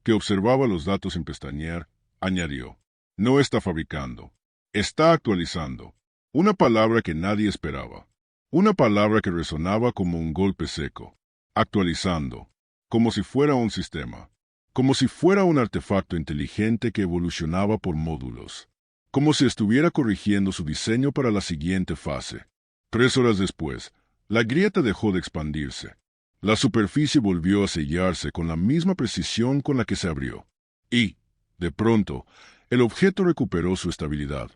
que observaba los datos sin pestañear, añadió. No está fabricando. Está actualizando. Una palabra que nadie esperaba. Una palabra que resonaba como un golpe seco. Actualizando. Como si fuera un sistema. Como si fuera un artefacto inteligente que evolucionaba por módulos. Como si estuviera corrigiendo su diseño para la siguiente fase. 3 horas después, la grieta dejó de expandirse. La superficie volvió a sellarse con la misma precisión con la que se abrió. Y, de pronto, el objeto recuperó su estabilidad.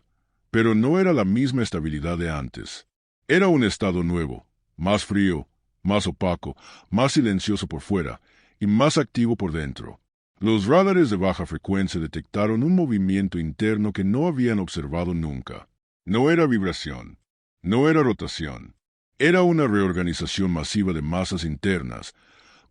Pero no era la misma estabilidad de antes. Era un estado nuevo, más frío, más opaco, más silencioso por fuera y más activo por dentro. Los radares de baja frecuencia detectaron un movimiento interno que no habían observado nunca. No era vibración, no era rotación. Era una reorganización masiva de masas internas,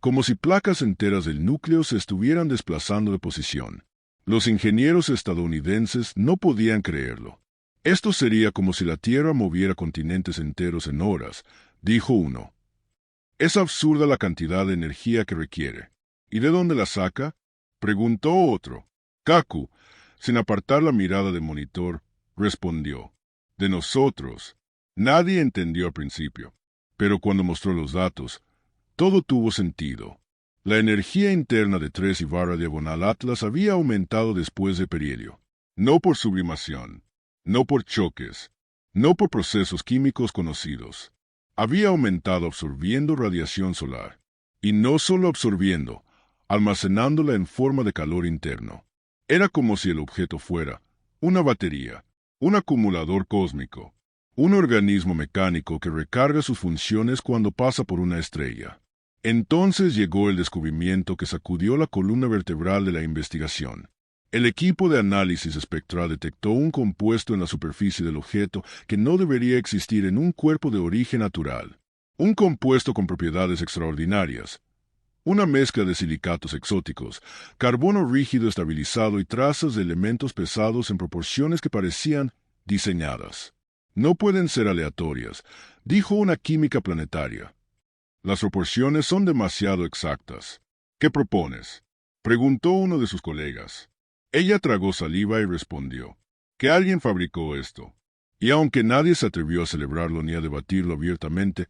como si placas enteras del núcleo se estuvieran desplazando de posición. Los ingenieros estadounidenses no podían creerlo. Esto sería como si la Tierra moviera continentes enteros en horas, dijo uno. Es absurda la cantidad de energía que requiere. ¿Y de dónde la saca?, preguntó otro. Kaku, sin apartar la mirada del monitor, respondió. De nosotros. Nadie entendió al principio, pero cuando mostró los datos, todo tuvo sentido. La energía interna de 3I/Atlas había aumentado después de perihelio. No por sublimación, no por choques, no por procesos químicos conocidos. Había aumentado absorbiendo radiación solar. Y no solo absorbiendo, almacenándola en forma de calor interno. Era como si el objeto fuera una batería, un acumulador cósmico, un organismo mecánico que recarga sus funciones cuando pasa por una estrella. Entonces llegó el descubrimiento que sacudió la columna vertebral de la investigación. El equipo de análisis espectral detectó un compuesto en la superficie del objeto que no debería existir en un cuerpo de origen natural. Un compuesto con propiedades extraordinarias. Una mezcla de silicatos exóticos, carbono rígido estabilizado y trazas de elementos pesados en proporciones que parecían diseñadas. No pueden ser aleatorias, dijo una química planetaria. Las proporciones son demasiado exactas. ¿Qué propones?, preguntó uno de sus colegas. Ella tragó saliva y respondió. Que alguien fabricó esto. Y aunque nadie se atrevió a celebrarlo ni a debatirlo abiertamente,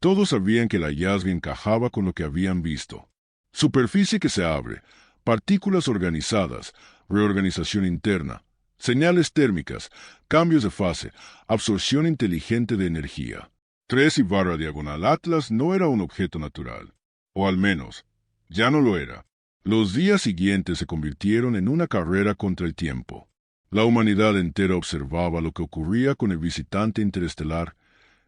todos sabían que el hallazgo encajaba con lo que habían visto. Superficie que se abre, partículas organizadas, reorganización interna, señales térmicas, cambios de fase, absorción inteligente de energía. 3I/Atlas no era un objeto natural. O al menos, ya no lo era. Los días siguientes se convirtieron en una carrera contra el tiempo. La humanidad entera observaba lo que ocurría con el visitante interestelar,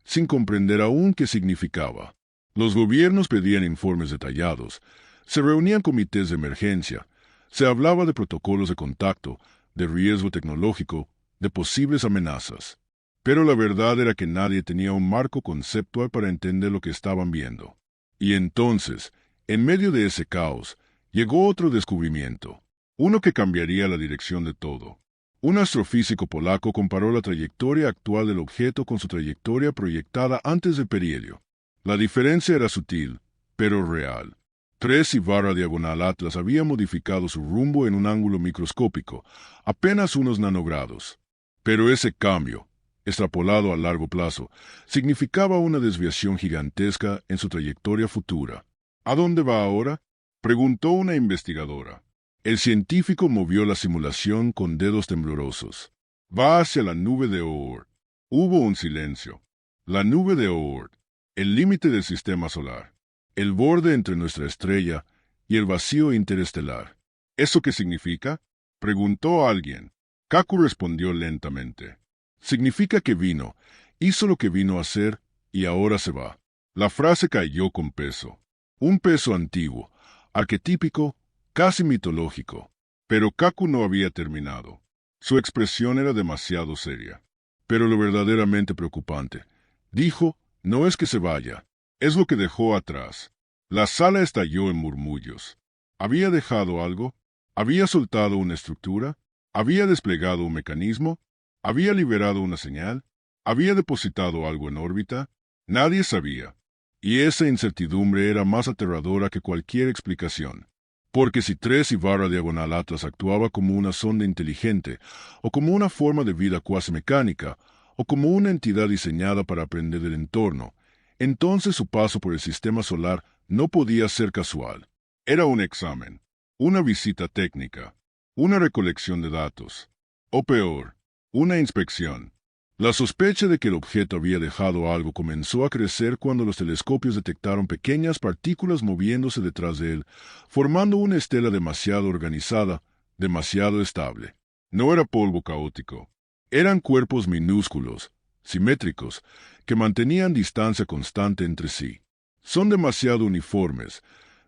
sin comprender aún qué significaba. Los gobiernos pedían informes detallados, se reunían comités de emergencia, se hablaba de protocolos de contacto, de riesgo tecnológico, de posibles amenazas. Pero la verdad era que nadie tenía un marco conceptual para entender lo que estaban viendo. Y entonces, en medio de ese caos, llegó otro descubrimiento, uno que cambiaría la dirección de todo. Un astrofísico polaco comparó la trayectoria actual del objeto con su trayectoria proyectada antes del perihelio. La diferencia era sutil, pero real. 3I/Atlas había modificado su rumbo en un ángulo microscópico, apenas unos nanogrados. Pero ese cambio, extrapolado a largo plazo, significaba una desviación gigantesca en su trayectoria futura. ¿A dónde va ahora?, preguntó una investigadora. El científico movió la simulación con dedos temblorosos. Va hacia la nube de Oort. Hubo un silencio. La nube de Oort, el límite del sistema solar, el borde entre nuestra estrella y el vacío interestelar. ¿Eso qué significa?, preguntó alguien. Kaku respondió lentamente. Significa que vino, hizo lo que vino a hacer y ahora se va. La frase cayó con peso. Un peso antiguo, arquetípico, casi mitológico. Pero Kaku no había terminado. Su expresión era demasiado seria. Pero lo verdaderamente preocupante, dijo, no es que se vaya, es lo que dejó atrás. La sala estalló en murmullos. ¿Había dejado algo? ¿Había soltado una estructura? ¿Había desplegado un mecanismo? ¿Había liberado una señal? ¿Había depositado algo en órbita? Nadie sabía. Y esa incertidumbre era más aterradora que cualquier explicación. Porque si 3I/Atlas actuaba como una sonda inteligente, o como una forma de vida cuasi mecánica, o como una entidad diseñada para aprender del entorno, entonces su paso por el sistema solar no podía ser casual. Era un examen, una visita técnica, una recolección de datos, o peor, una inspección. La sospecha de que el objeto había dejado algo comenzó a crecer cuando los telescopios detectaron pequeñas partículas moviéndose detrás de él, formando una estela demasiado organizada, demasiado estable. No era polvo caótico. Eran cuerpos minúsculos, simétricos, que mantenían distancia constante entre sí. Son demasiado uniformes,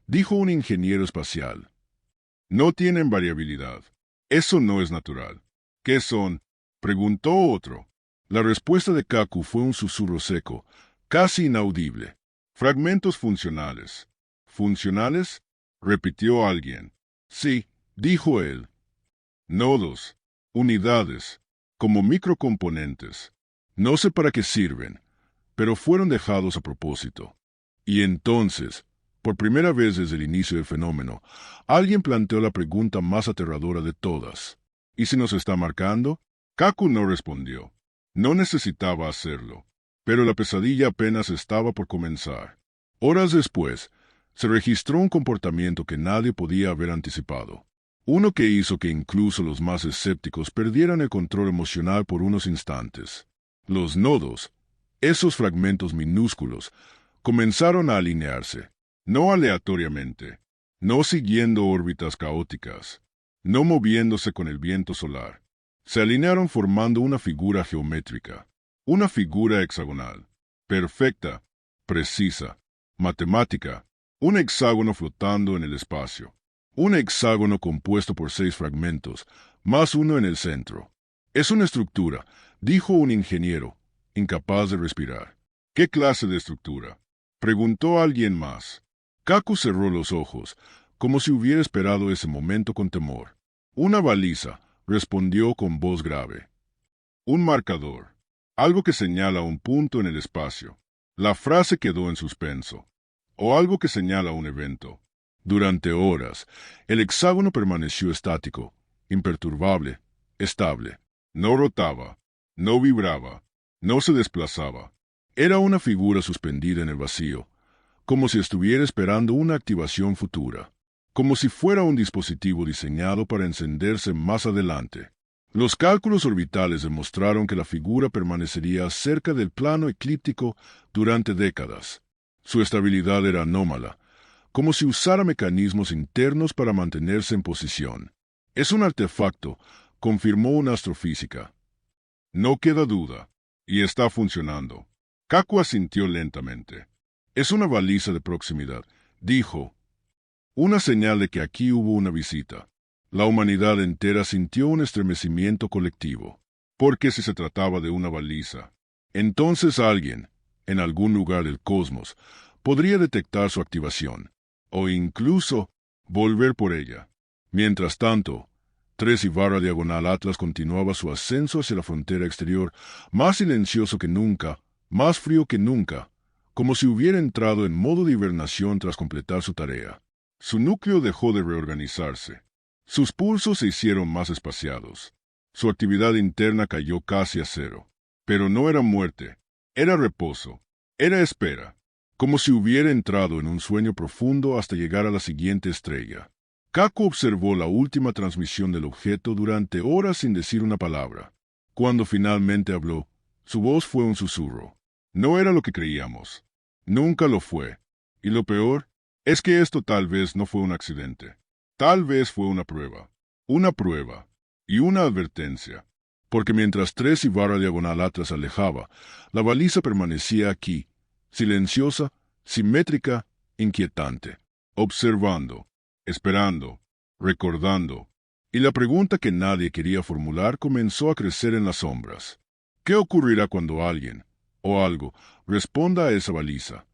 dijo un ingeniero espacial. No tienen variabilidad. Eso no es natural. ¿Qué son?, preguntó otro. La respuesta de Kaku fue un susurro seco, casi inaudible. Fragmentos funcionales. ¿Funcionales? Repitió alguien. Sí, dijo él. Nodos, unidades, como microcomponentes. No sé para qué sirven, pero fueron dejados a propósito. Y entonces, por primera vez desde el inicio del fenómeno, alguien planteó la pregunta más aterradora de todas. ¿Y si nos está marcando? Kaku no respondió. No necesitaba hacerlo, pero la pesadilla apenas estaba por comenzar. Horas después, se registró un comportamiento que nadie podía haber anticipado. Uno que hizo que incluso los más escépticos perdieran el control emocional por unos instantes. Los nodos, esos fragmentos minúsculos, comenzaron a alinearse, no aleatoriamente, no siguiendo órbitas caóticas, no moviéndose con el viento solar. Se alinearon formando una figura geométrica, una figura hexagonal, perfecta, precisa, matemática, un hexágono flotando en el espacio. Un hexágono compuesto por 6 fragmentos, más uno en el centro. Es una estructura, dijo un ingeniero, incapaz de respirar. ¿Qué clase de estructura? Preguntó alguien más. Kaku cerró los ojos, como si hubiera esperado ese momento con temor. Una baliza, respondió con voz grave. Un marcador, algo que señala un punto en el espacio. La frase quedó en suspenso. O algo que señala un evento. Durante horas, el hexágono permaneció estático, imperturbable, estable. No rotaba, no vibraba, no se desplazaba. Era una figura suspendida en el vacío, como si estuviera esperando una activación futura, como si fuera un dispositivo diseñado para encenderse más adelante. Los cálculos orbitales demostraron que la figura permanecería cerca del plano eclíptico durante décadas. Su estabilidad era anómala, como si usara mecanismos internos para mantenerse en posición. Es un artefacto, confirmó una astrofísica. No queda duda, y está funcionando. Kaku asintió lentamente. Es una baliza de proximidad, dijo. Una señal de que aquí hubo una visita. La humanidad entera sintió un estremecimiento colectivo. Porque si se trataba de una baliza, entonces alguien, en algún lugar del cosmos, podría detectar su activación, o incluso volver por ella. Mientras tanto, 3 y barra diagonal Atlas continuaba su ascenso hacia la frontera exterior, más silencioso que nunca, más frío que nunca, como si hubiera entrado en modo de hibernación tras completar su tarea. Su núcleo dejó de reorganizarse. Sus pulsos se hicieron más espaciados. Su actividad interna cayó casi a cero. Pero no era muerte, era reposo, era espera, como si hubiera entrado en un sueño profundo hasta llegar a la siguiente estrella. Kaku observó la última transmisión del objeto durante horas sin decir una palabra. Cuando finalmente habló, su voz fue un susurro. No era lo que creíamos. Nunca lo fue. Y lo peor es que esto tal vez no fue un accidente. Tal vez fue una prueba. Una prueba. Y una advertencia. Porque mientras 3 y barra diagonal Atlas alejaba, la baliza permanecía aquí, silenciosa, simétrica, inquietante, observando, esperando, recordando, y la pregunta que nadie quería formular comenzó a crecer en las sombras. ¿Qué ocurrirá cuando alguien, o algo, responda a esa baliza?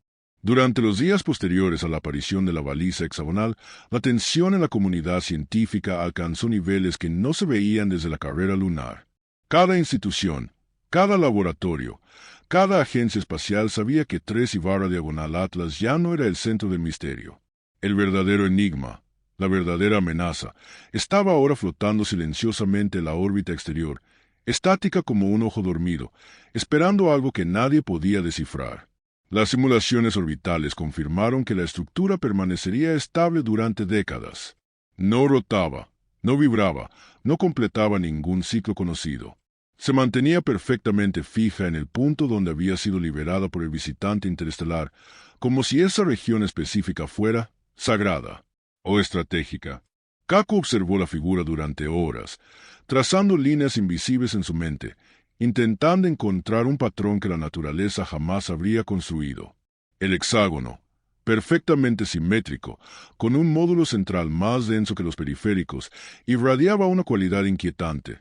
Durante los días posteriores a la aparición de la baliza hexagonal, la tensión en la comunidad científica alcanzó niveles que no se veían desde la carrera lunar. Cada institución, cada laboratorio, cada agencia espacial sabía que 3 y barra diagonal Atlas ya no era el centro del misterio. El verdadero enigma, la verdadera amenaza, estaba ahora flotando silenciosamente en la órbita exterior, estática como un ojo dormido, esperando algo que nadie podía descifrar. Las simulaciones orbitales confirmaron que la estructura permanecería estable durante décadas. No rotaba, no vibraba, no completaba ningún ciclo conocido. Se mantenía perfectamente fija en el punto donde había sido liberada por el visitante interestelar, como si esa región específica fuera sagrada o estratégica. Kaku observó la figura durante horas, trazando líneas invisibles en su mente, intentando encontrar un patrón que la naturaleza jamás habría construido. El hexágono, perfectamente simétrico, con un módulo central más denso que los periféricos, irradiaba una cualidad inquietante.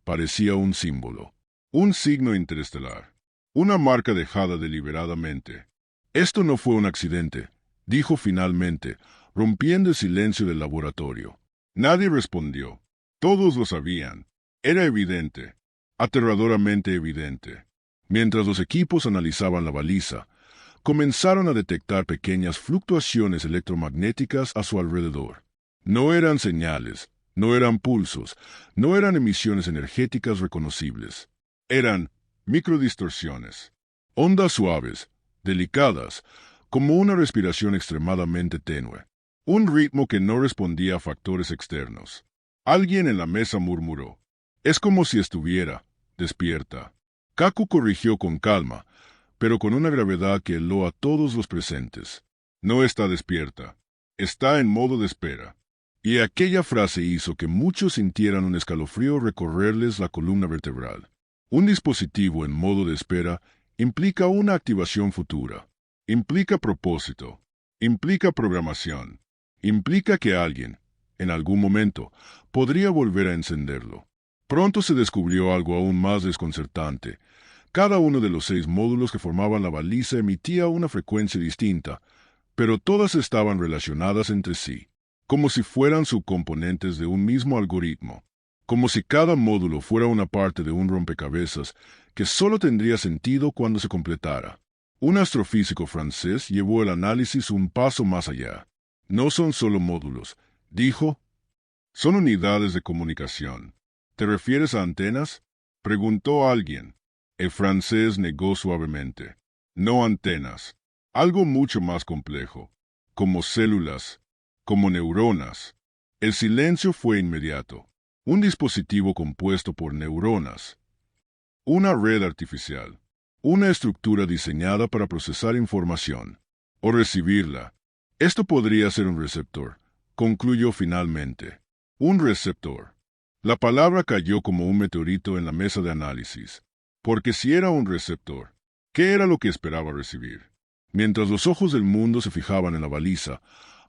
Parecía un símbolo, un signo interestelar, una marca dejada deliberadamente. Esto no fue un accidente, dijo finalmente, rompiendo el silencio del laboratorio. Nadie respondió. Todos lo sabían. Era evidente, aterradoramente evidente. Mientras los equipos analizaban la baliza, comenzaron a detectar pequeñas fluctuaciones electromagnéticas a su alrededor. No eran señales, no eran pulsos, no eran emisiones energéticas reconocibles. Eran microdistorsiones, ondas suaves, delicadas, como una respiración extremadamente tenue. Un ritmo que no respondía a factores externos. Alguien en la mesa murmuró. Es como si estuviera despierta. Kaku corrigió con calma, pero con una gravedad que heló a todos los presentes. No está despierta. Está en modo de espera. Y aquella frase hizo que muchos sintieran un escalofrío recorrerles la columna vertebral. Un dispositivo en modo de espera implica una activación futura. Implica propósito. Implica programación. Implica que alguien, en algún momento, podría volver a encenderlo. Pronto se descubrió algo aún más desconcertante. Cada uno de los 6 módulos que formaban la baliza emitía una frecuencia distinta, pero todas estaban relacionadas entre sí, como si fueran subcomponentes de un mismo algoritmo, como si cada módulo fuera una parte de un rompecabezas que solo tendría sentido cuando se completara. Un astrofísico francés llevó el análisis un paso más allá. No son solo módulos, dijo, son unidades de comunicación. ¿Te refieres a antenas? Preguntó alguien. El francés negó suavemente. No antenas. Algo mucho más complejo. Como células. Como neuronas. El silencio fue inmediato. Un dispositivo compuesto por neuronas. Una red artificial. Una estructura diseñada para procesar información. O recibirla. Esto podría ser un receptor. Concluyó finalmente. Un receptor. La palabra cayó como un meteorito en la mesa de análisis. Porque si era un receptor, ¿qué era lo que esperaba recibir? Mientras los ojos del mundo se fijaban en la baliza,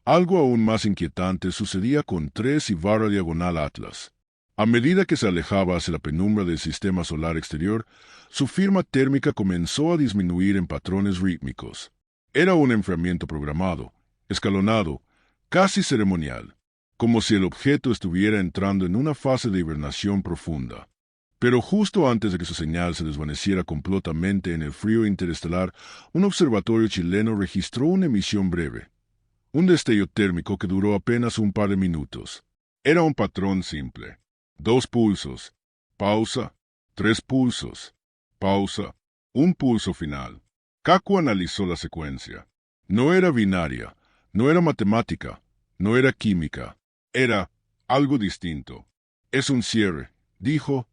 algo aún más inquietante sucedía con 3 y barra diagonal Atlas. A medida que se alejaba hacia la penumbra del sistema solar exterior, su firma térmica comenzó a disminuir en patrones rítmicos. Era un enfriamiento programado, escalonado, casi ceremonial, como si el objeto estuviera entrando en una fase de hibernación profunda. Pero justo antes de que su señal se desvaneciera completamente en el frío interestelar, un observatorio chileno registró una emisión breve, un destello térmico que duró apenas un par de minutos. Era un patrón simple. 2 pulsos, pausa, 3 pulsos, pausa, un pulso final. Kaku analizó la secuencia. No era binaria, no era matemática, no era química. Era algo distinto. Es un cierre, dijo.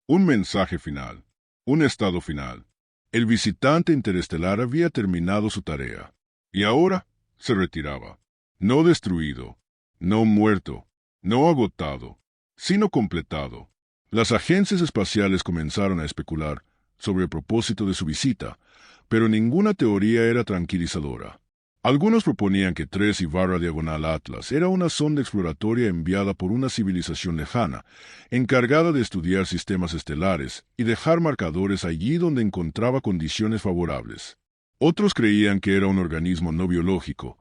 Un mensaje final. Un estado final. El visitante interestelar había terminado su tarea. Y ahora se retiraba. No destruido, no muerto, no agotado, sino completado. Las agencias espaciales comenzaron a especular sobre el propósito de su visita, pero ninguna teoría era tranquilizadora. Algunos proponían que 3 y barra diagonal Atlas era una sonda exploratoria enviada por una civilización lejana, encargada de estudiar sistemas estelares y dejar marcadores allí donde encontraba condiciones favorables. Otros creían que era un organismo no biológico,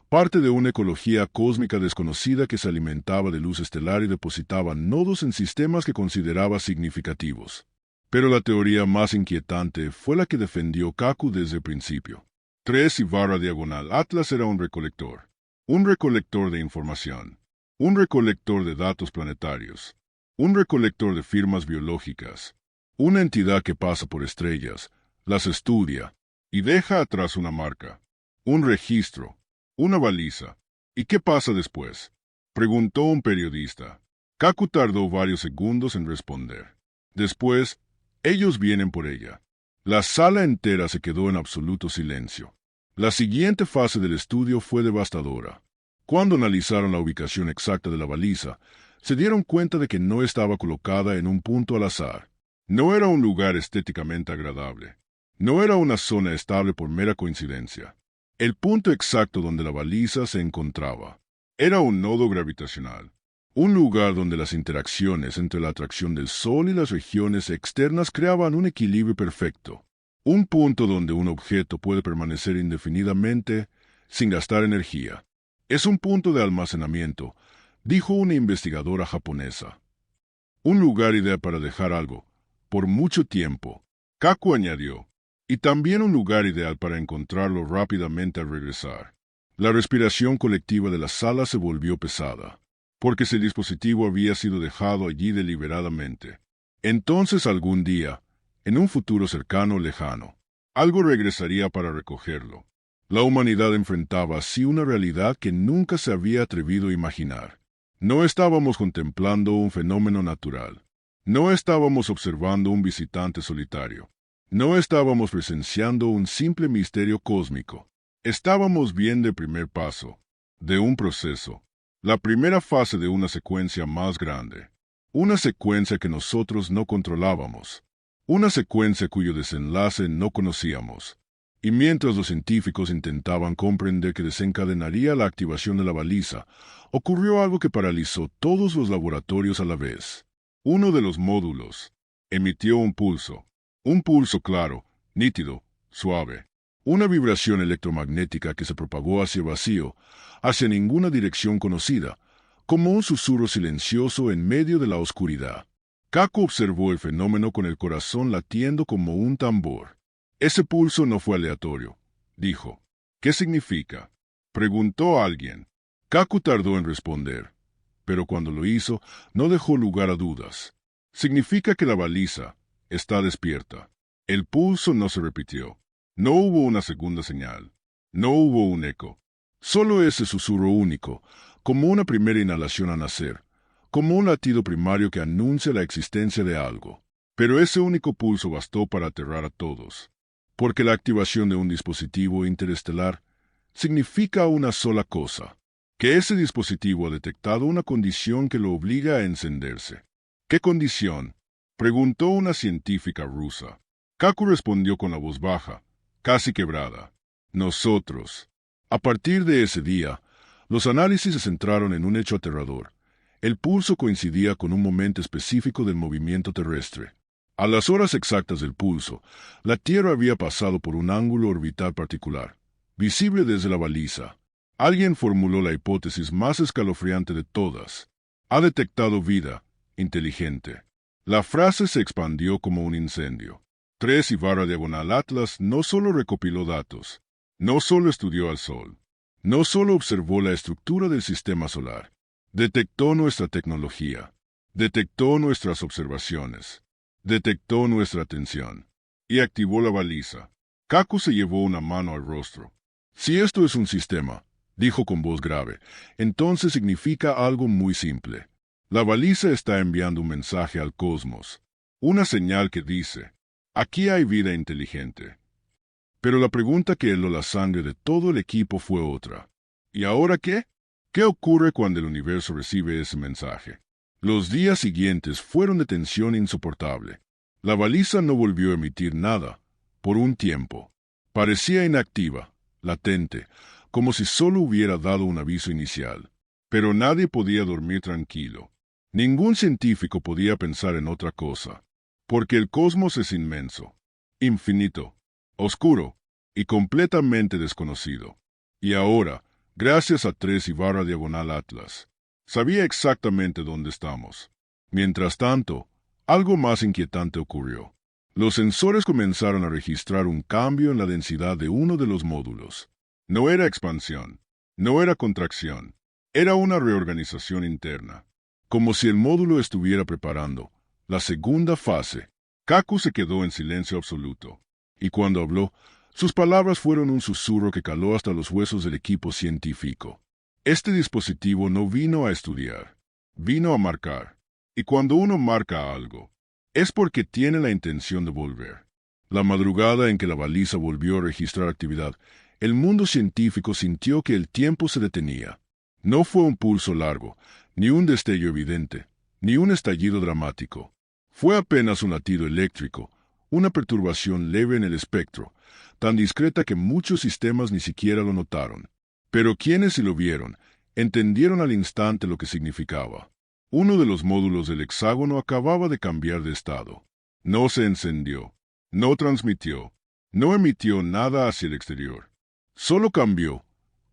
parte de una ecología cósmica desconocida que se alimentaba de luz estelar y depositaba nodos en sistemas que consideraba significativos. Pero la teoría más inquietante fue la que defendió Kaku desde el principio. 3 y barra diagonal Atlas era un recolector de información, un recolector de datos planetarios, un recolector de firmas biológicas, una entidad que pasa por estrellas, las estudia y deja atrás una marca, un registro, una baliza. ¿Y qué pasa después?, preguntó un periodista. Kaku tardó varios segundos en responder. Después, ellos vienen por ella. La sala entera se quedó en absoluto silencio. La siguiente fase del estudio fue devastadora. Cuando analizaron la ubicación exacta de la baliza, se dieron cuenta de que no estaba colocada en un punto al azar. No era un lugar estéticamente agradable. No era una zona estable por mera coincidencia. El punto exacto donde la baliza se encontraba era un nodo gravitacional, un lugar donde las interacciones entre la atracción del Sol y las regiones externas creaban un equilibrio perfecto. Un punto donde un objeto puede permanecer indefinidamente sin gastar energía. Es un punto de almacenamiento, dijo una investigadora japonesa. Un lugar ideal para dejar algo, por mucho tiempo. Kaku añadió. Y también un lugar ideal para encontrarlo rápidamente al regresar. La respiración colectiva de la sala se volvió pesada, porque ese dispositivo había sido dejado allí deliberadamente. Entonces algún día, en un futuro cercano o lejano, algo regresaría para recogerlo. La humanidad enfrentaba así una realidad que nunca se había atrevido a imaginar. No estábamos contemplando un fenómeno natural. No estábamos observando un visitante solitario. No estábamos presenciando un simple misterio cósmico. Estábamos viendo el primer paso de un proceso, la primera fase de una secuencia más grande. Una secuencia que nosotros no controlábamos. Una secuencia cuyo desenlace no conocíamos. Y mientras los científicos intentaban comprender qué desencadenaría la activación de la baliza, ocurrió algo que paralizó todos los laboratorios a la vez. Uno de los módulos emitió un pulso claro, nítido, suave, una vibración electromagnética que se propagó hacia el vacío, hacia ninguna dirección conocida, como un susurro silencioso en medio de la oscuridad. Kaku observó el fenómeno con el corazón latiendo como un tambor. Ese pulso no fue aleatorio, dijo. ¿Qué significa? Preguntó alguien. Kaku tardó en responder, pero cuando lo hizo, no dejó lugar a dudas. Significa que la baliza está despierta. El pulso no se repitió. No hubo una segunda señal. No hubo un eco. Solo ese susurro único, como una primera inhalación a nacer, como un latido primario que anuncia la existencia de algo. Pero ese único pulso bastó para aterrar a todos. Porque la activación de un dispositivo interestelar significa una sola cosa: que ese dispositivo ha detectado una condición que lo obliga a encenderse. ¿Qué condición?, preguntó una científica rusa. Kaku respondió con la voz baja, casi quebrada. Nosotros. A partir de ese día, los análisis se centraron en un hecho aterrador. El pulso coincidía con un momento específico del movimiento terrestre. A las horas exactas del pulso, la Tierra había pasado por un ángulo orbital particular, visible desde la baliza. Alguien formuló la hipótesis más escalofriante de todas. Ha detectado vida inteligente. La frase se expandió como un incendio. 3/Atlas no solo recopiló datos, no solo estudió al Sol, no solo observó la estructura del sistema solar, detectó nuestra tecnología, detectó nuestras observaciones, detectó nuestra atención y activó la baliza. Kaku se llevó una mano al rostro. Si esto es un sistema, dijo con voz grave, entonces significa algo muy simple. La baliza está enviando un mensaje al cosmos, una señal que dice: aquí hay vida inteligente. Pero la pregunta que heló la sangre de todo el equipo fue otra. ¿Y ahora qué? ¿Qué ocurre cuando el universo recibe ese mensaje? Los días siguientes fueron de tensión insoportable. La baliza no volvió a emitir nada, por un tiempo. Parecía inactiva, latente, como si solo hubiera dado un aviso inicial. Pero nadie podía dormir tranquilo. Ningún científico podía pensar en otra cosa. Porque el cosmos es inmenso, infinito, oscuro y completamente desconocido. Y ahora, gracias a 3/Atlas, sabía exactamente dónde estamos. Mientras tanto, algo más inquietante ocurrió. Los sensores comenzaron a registrar un cambio en la densidad de uno de los módulos. No era expansión, no era contracción, era una reorganización interna. Como si el módulo estuviera preparando la segunda fase. Kaku se quedó en silencio absoluto. Y cuando habló, sus palabras fueron un susurro que caló hasta los huesos del equipo científico. Este dispositivo no vino a estudiar, vino a marcar. Y cuando uno marca algo, es porque tiene la intención de volver. La madrugada en que la baliza volvió a registrar actividad, el mundo científico sintió que el tiempo se detenía. No fue un pulso largo, ni un destello evidente, ni un estallido dramático. Fue apenas un latido eléctrico, una perturbación leve en el espectro, tan discreta que muchos sistemas ni siquiera lo notaron. Pero quienes sí lo vieron, entendieron al instante lo que significaba. Uno de los módulos del hexágono acababa de cambiar de estado. No se encendió, no transmitió, no emitió nada hacia el exterior. Solo cambió,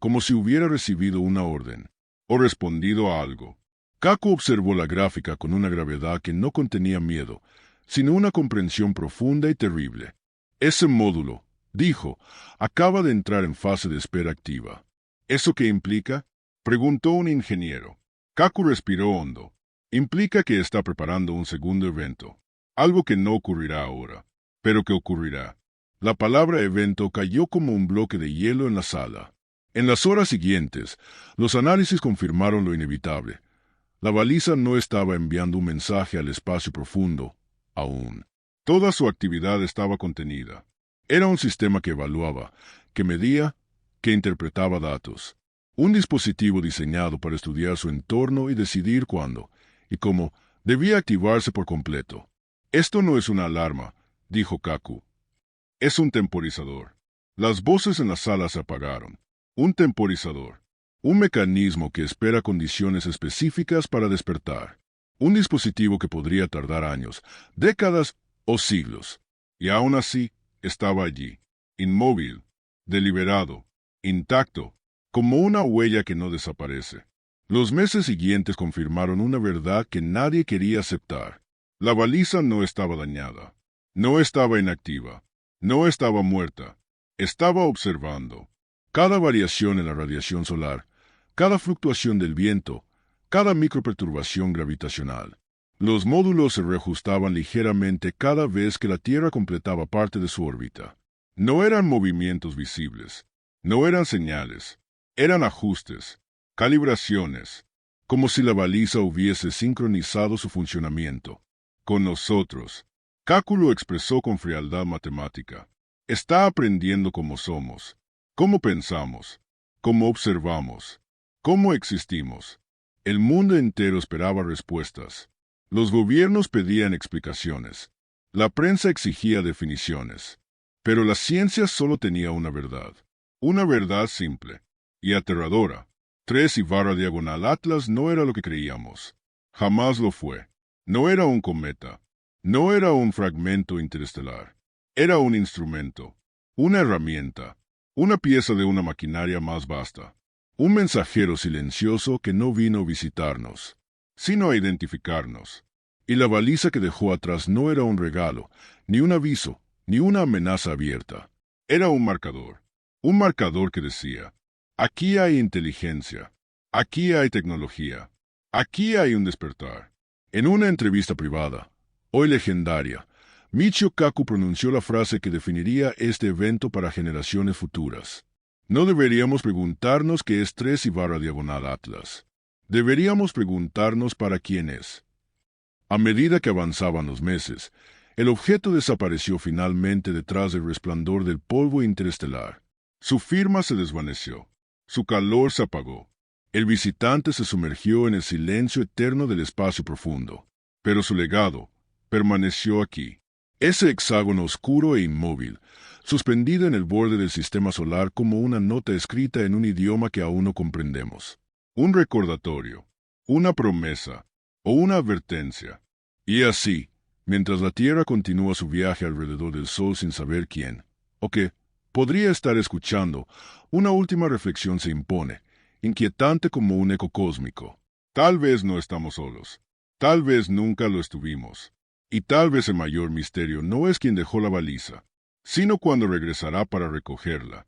como si hubiera recibido una orden, o respondido a algo. Kaku observó la gráfica con una gravedad que no contenía miedo, sino una comprensión profunda y terrible. Ese módulo, dijo, acaba de entrar en fase de espera activa. ¿Eso qué implica? Preguntó un ingeniero. Kaku respiró hondo. Implica que está preparando un segundo evento. Algo que no ocurrirá ahora, pero que ocurrirá. La palabra evento cayó como un bloque de hielo en la sala. En las horas siguientes, los análisis confirmaron lo inevitable. La baliza no estaba enviando un mensaje al espacio profundo, aún. Toda su actividad estaba contenida. Era un sistema que evaluaba, que medía, que interpretaba datos. Un dispositivo diseñado para estudiar su entorno y decidir cuándo y cómo debía activarse por completo. Esto no es una alarma, dijo Kaku. Es un temporizador. Las voces en la sala se apagaron. Un temporizador. Un mecanismo que espera condiciones específicas para despertar. Un dispositivo que podría tardar años, décadas o siglos. Y aún así, estaba allí, inmóvil, deliberado, intacto, como una huella que no desaparece. Los meses siguientes confirmaron una verdad que nadie quería aceptar. La baliza no estaba dañada. No estaba inactiva. No estaba muerta. Estaba observando. Cada variación en la radiación solar, cada fluctuación del viento, cada microperturbación gravitacional. Los módulos se reajustaban ligeramente cada vez que la Tierra completaba parte de su órbita. No eran movimientos visibles, no eran señales, eran ajustes, calibraciones, como si la baliza hubiese sincronizado su funcionamiento. Con nosotros, Kaku lo expresó con frialdad matemática. Está aprendiendo cómo somos, cómo pensamos, cómo observamos, cómo existimos. El mundo entero esperaba respuestas. Los gobiernos pedían explicaciones. La prensa exigía definiciones. Pero la ciencia solo tenía una verdad simple y aterradora. 3/diagonal Atlas no era lo que creíamos. Jamás lo fue. No era un cometa. No era un fragmento interestelar. Era un instrumento, una herramienta, una pieza de una maquinaria más vasta. Un mensajero silencioso que no vino a visitarnos, sino a identificarnos. Y la baliza que dejó atrás no era un regalo, ni un aviso, ni una amenaza abierta. Era un marcador que decía, aquí hay inteligencia, aquí hay tecnología, aquí hay un despertar. En una entrevista privada, hoy legendaria, Michio Kaku pronunció la frase que definiría este evento para generaciones futuras. No deberíamos preguntarnos qué es 3/diagonal Atlas. Deberíamos preguntarnos para quién es. A medida que avanzaban los meses, el objeto desapareció finalmente detrás del resplandor del polvo interestelar. Su firma se desvaneció. Su calor se apagó. El visitante se sumergió en el silencio eterno del espacio profundo. Pero su legado permaneció aquí. Ese hexágono oscuro e inmóvil, suspendido en el borde del sistema solar como una nota escrita en un idioma que aún no comprendemos. Un recordatorio, una promesa o una advertencia. Y así, mientras la Tierra continúa su viaje alrededor del Sol sin saber quién, o qué, podría estar escuchando, una última reflexión se impone, inquietante como un eco cósmico. Tal vez no estamos solos. Tal vez nunca lo estuvimos. Y tal vez el mayor misterio no es quien dejó la baliza, sino cuando regresará para recogerla.